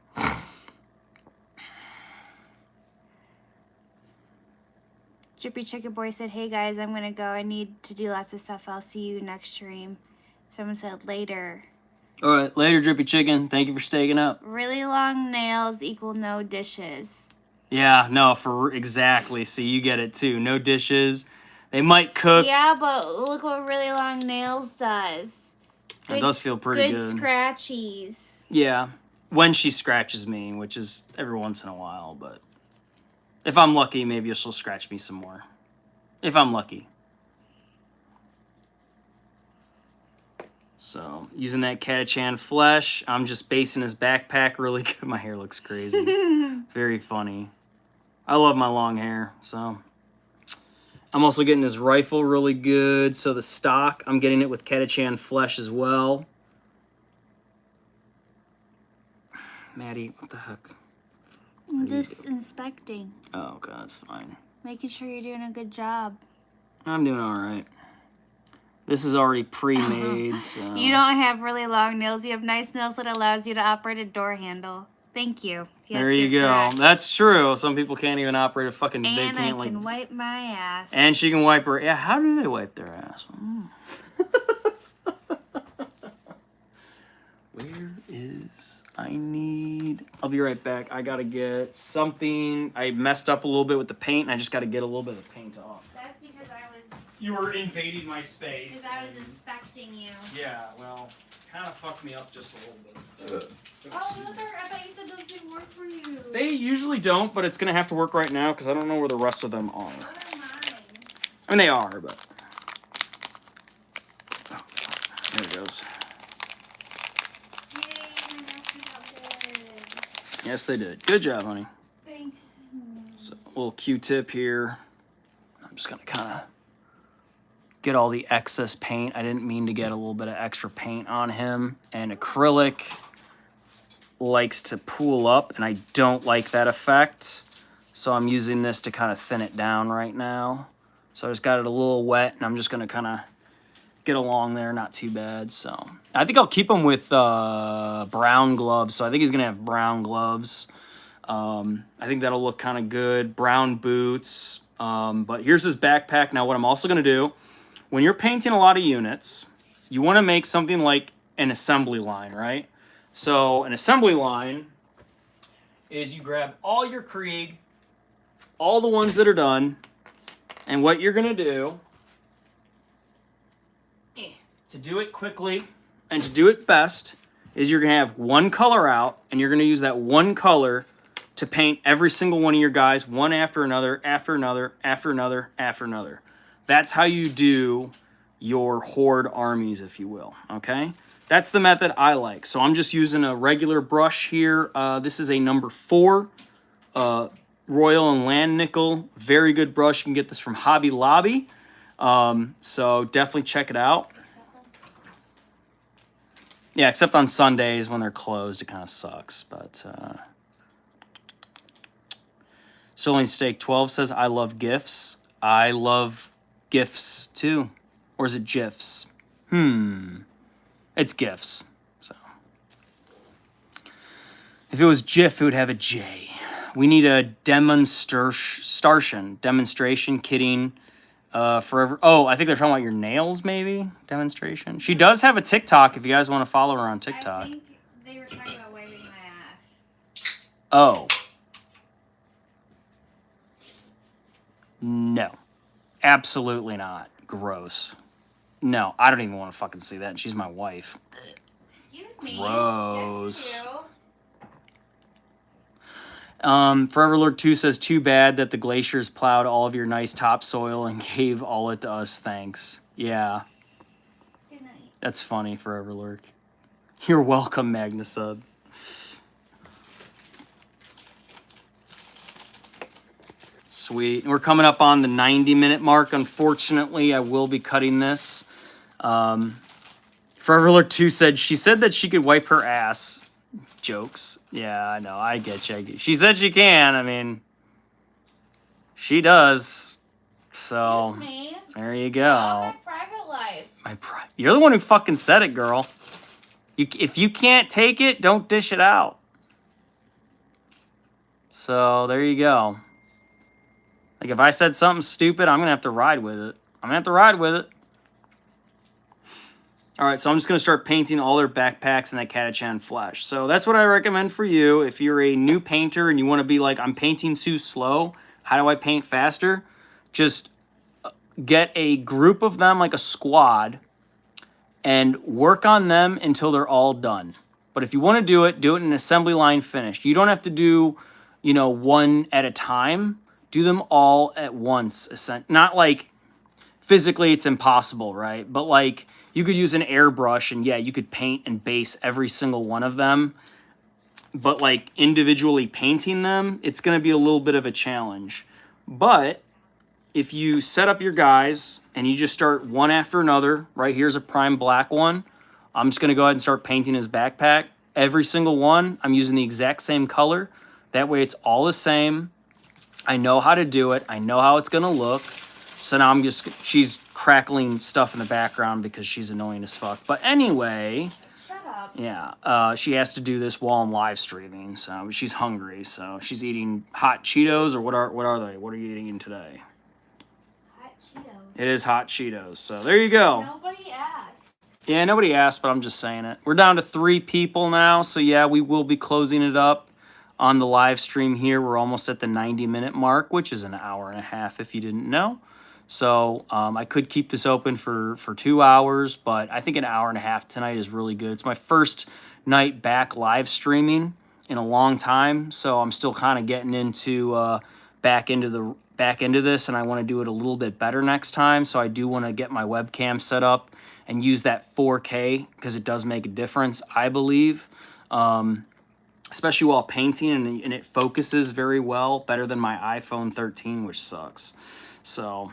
Drippy Chicken Boy said, hey guys, I'm gonna go. I need to do lots of stuff. I'll see you next stream. Someone said later. All right, later, Drippy Chicken. Thank you for staying up. Really long nails equal no dishes. Yeah, no, exactly. See, you get it too. No dishes. They might cook. Yeah, but look what really long nails does. It does feel pretty good. Good scratchies. Yeah, when she scratches me, which is every once in a while, but if I'm lucky, maybe she'll scratch me some more. If I'm lucky. So, using that Catachan flesh, I'm just basing his backpack really good. My hair looks crazy. It's very funny. I love my long hair, so. I'm also getting his rifle really good. So the stock, I'm getting it with Catachan flesh as well. Maddie, what the heck? I'm just inspecting. Oh, okay, that's fine. Making sure you're doing a good job. I'm doing all right. This is already pre-made, so. You don't have really long nails. You have nice nails that allows you to operate a door handle. Thank you. Yes, there you go. Correct. That's true. Some people can't even operate a fucking... And they can't, I can wipe my ass. And she can wipe her... Yeah, how do they wipe their ass? Where is... I'll be right back. I gotta get something... I messed up a little bit with the paint, and I just gotta get a little bit of the paint off. That's because I was... You were invading my space. Because I was inspecting you. Yeah, well, kind of fucked me up just a little bit. Oh, those are... I thought you said those didn't work for you. They usually don't, but it's gonna have to work right now because I don't know where the rest of them are. What are mine? I mean, they are, but... Oh, there it goes. Yay, my nails turned out good. Yes, they did. Good job, honey. Thanks. So, a little Q-tip here. I'm just gonna kind of get all the excess paint. I didn't mean to get a little bit of extra paint on him. And acrylic likes to pool up, and I don't like that effect. So I'm using this to kind of thin it down right now. So I just got it a little wet, and I'm just gonna kind of get along there, not too bad. So I think I'll keep him with brown gloves. So I think he's gonna have brown gloves. I think that'll look kind of good. Brown boots. But here's his backpack. Now what I'm also gonna do, when you're painting a lot of units, you wanna make something like an assembly line, right? So an assembly line is you grab all your Krieg, all the ones that are done, and what you're gonna do to do it quickly and to do it best is you're gonna have one color out, and you're gonna use that one color to paint every single one of your guys, one after another, after another, after another, after another. That's how you do your horde armies, if you will, okay? That's the method I like. So I'm just using a regular brush here. This is a number 4 Royal and Land Nickel. Very good brush. You can get this from Hobby Lobby. So definitely check it out. Yeah, except on Sundays when they're closed, it kind of sucks. But Soling Steak 12 says, I love GIFs. I love GIFs too. Or is it GIFs? It's GIFs. So if it was GIF, it would have a J. We need a demonstration. Kidding. Forever. Oh, I think they're talking about your nails, maybe? Demonstration. She does have a TikTok if you guys want to follow her on TikTok. I think they were talking about wiping my ass. Oh. No. Absolutely not. Gross. No, I don't even want to fucking see that. And she's my wife. Excuse me. Gross. Yes, you do. Forever Lord 2 says, too bad that the glaciers plowed all of your nice topsoil and gave all it to us. Thanks. Yeah. Good night. That's funny, Forever Lurk. You're welcome, Magnusub. Sweet. We're coming up on the 90-minute mark. Unfortunately, I will be cutting this. Forever Lurk 2 said, she said that she could wipe her ass. Jokes. Yeah, I know. I get you. She said she can. I mean, she does. So, there you go. My private life. You're the one who fucking said it, girl. If you can't take it, don't dish it out. So, there you go. Like, if I said something stupid, I'm going to have to ride with it. All right, so I'm just going to start painting all their backpacks in that Catachan flesh. So that's what I recommend for you. If you're a new painter and you want to be like, I'm painting too slow, how do I paint faster? Just get a group of them, like a squad, and work on them until they're all done. But if you want to do it in an assembly line finish. You don't have to do, one at a time. Do them all at once. Not like physically it's impossible, right? But like you could use an airbrush and yeah, you could paint and base every single one of them. But like individually painting them, it's going to be a little bit of a challenge. But if you set up your guys and you just start one after another, right? Here's a prime black one. I'm just going to go ahead and start painting his backpack. Every single one, I'm using the exact same color. That way it's all the same. I know how to do it. I know how it's going to look. So now she's crackling stuff in the background because she's annoying as fuck. But anyway, shut up. Yeah, she has to do this while I'm live streaming. So she's hungry. So she's eating hot Cheetos, or what are they? What are you eating today? Hot Cheetos. It is hot Cheetos. So there you go. Nobody asked. Yeah, nobody asked, but I'm just saying it. We're down to 3 people now. So yeah, we will be closing it up on the live stream here. We're almost at the 90-minute mark, which is an hour and a half if you didn't know. So I could keep this open for 2 hours, but I think an hour and a half tonight is really good. It's my first night back live streaming in a long time, so I'm still kind of getting into back into this, and I want to do it a little bit better next time. So I do want to get my webcam set up and use that 4K because it does make a difference, I believe. Especially while painting, and it focuses very well, better than my iPhone 13, which sucks. So,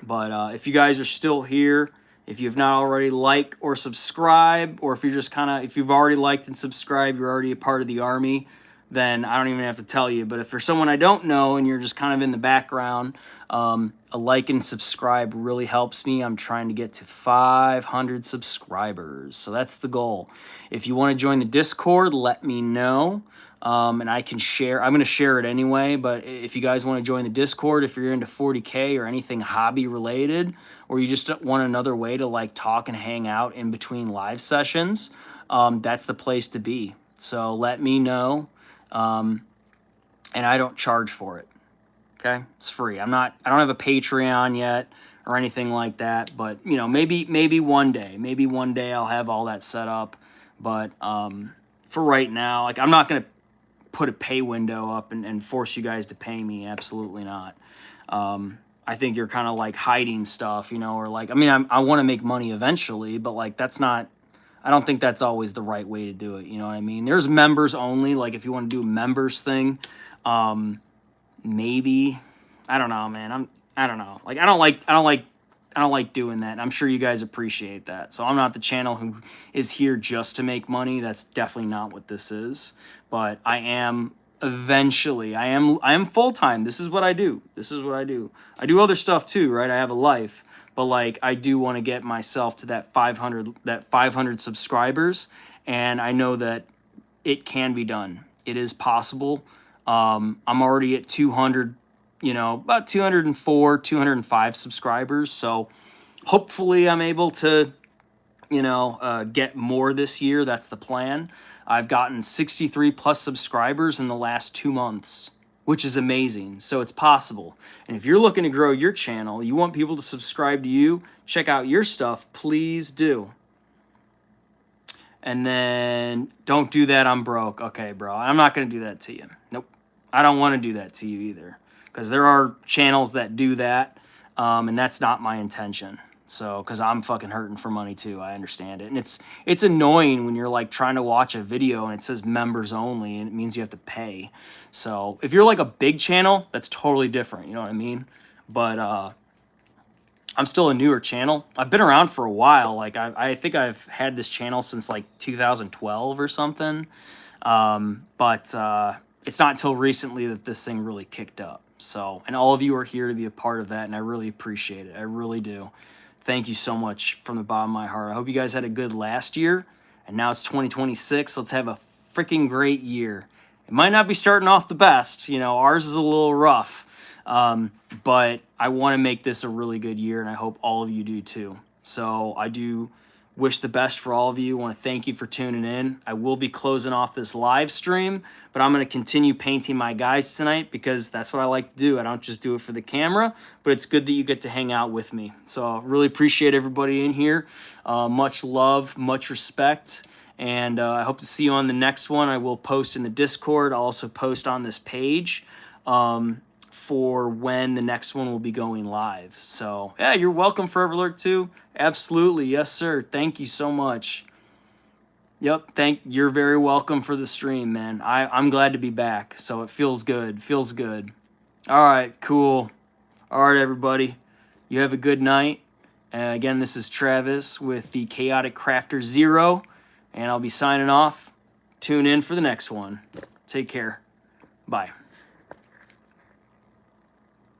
but if you guys are still here, if you've not already liked or subscribed, or if you're just if you've already liked and subscribed, you're already a part of the army, then I don't even have to tell you. But if you're someone I don't know and you're just kind of in the background, a like and subscribe really helps me. I'm trying to get to 500 subscribers. So that's the goal. If you want to join the Discord, let me know. And I can share. I'm going to share it anyway, but if you guys want to join the Discord, if you're into 40K or anything hobby related, or you just want another way to like talk and hang out in between live sessions, that's the place to be. So let me know. And I don't charge for it. Okay? It's free. I don't have a Patreon yet or anything like that, but maybe one day I'll have all that set up. But for right now, like I'm not going to put a pay window up and force you guys to pay me. Absolutely not. I think you're kind of like hiding stuff, you know, or like, I mean, I want to make money eventually, but like that's not, I don't think that's always the right way to do it. You know what I mean? There's members only. Like if you want to do a members thing, maybe, I don't know, man. I don't know. Like I don't like doing that. I'm sure you guys appreciate that. So I'm not the channel who is here just to make money. That's definitely not what this is. But I am eventually. I am full-time. This is what I do. This is what I do. I do other stuff too, right? I have a life. But like I do want to get myself to that 500 subscribers, and I know that it can be done. It is possible. I'm already at 200, you know, about 204, 205 subscribers. So hopefully I'm able to, you know, get more this year. That's the plan. I've gotten 63 plus subscribers in the last 2 months, which is amazing. So it's possible. And if you're looking to grow your channel, you want people to subscribe to you, check out your stuff, please do. And then don't do that, I'm broke. Okay, bro, I'm not going to do that to you. Nope. I don't want to do that to you either, because there are channels that do that, and that's not my intention. So, because I'm fucking hurting for money too, I understand it. And it's annoying when you're like trying to watch a video and it says members only, and it means you have to pay. So if you're like a big channel, that's totally different, you know what I mean? But I'm still a newer channel. I've been around for a while. Like I think I've had this channel since like 2012 or something. But it's not until recently that this thing really kicked up. So, and all of you are here to be a part of that, and I really appreciate it. I really do. Thank you so much from the bottom of my heart. I hope you guys had a good last year, and now it's 2026. Let's have a freaking great year. It might not be starting off the best. You know, ours is a little rough. But I want to make this a really good year, and I hope all of you do too. So I do wish the best for all of you. I want to thank you for tuning in. I will be closing off this live stream, but I'm going to continue painting my guys tonight because that's what I like to do. I don't just do it for the camera, but it's good that you get to hang out with me. So I really appreciate everybody in here. Much love, much respect. And I hope to see you on the next one. I will post in the Discord. I'll also post on this page for when the next one will be going live. So yeah, you're welcome, Forever Lurk too. Absolutely, yes sir. Thank you so much. Yep, you're very welcome for the stream, man. I'm glad to be back. So it feels good. Feels good. All right, cool. All right, everybody. You have a good night. Again, this is Travis with the ChaoticCrafterZero, and I'll be signing off. Tune in for the next one. Take care. Bye.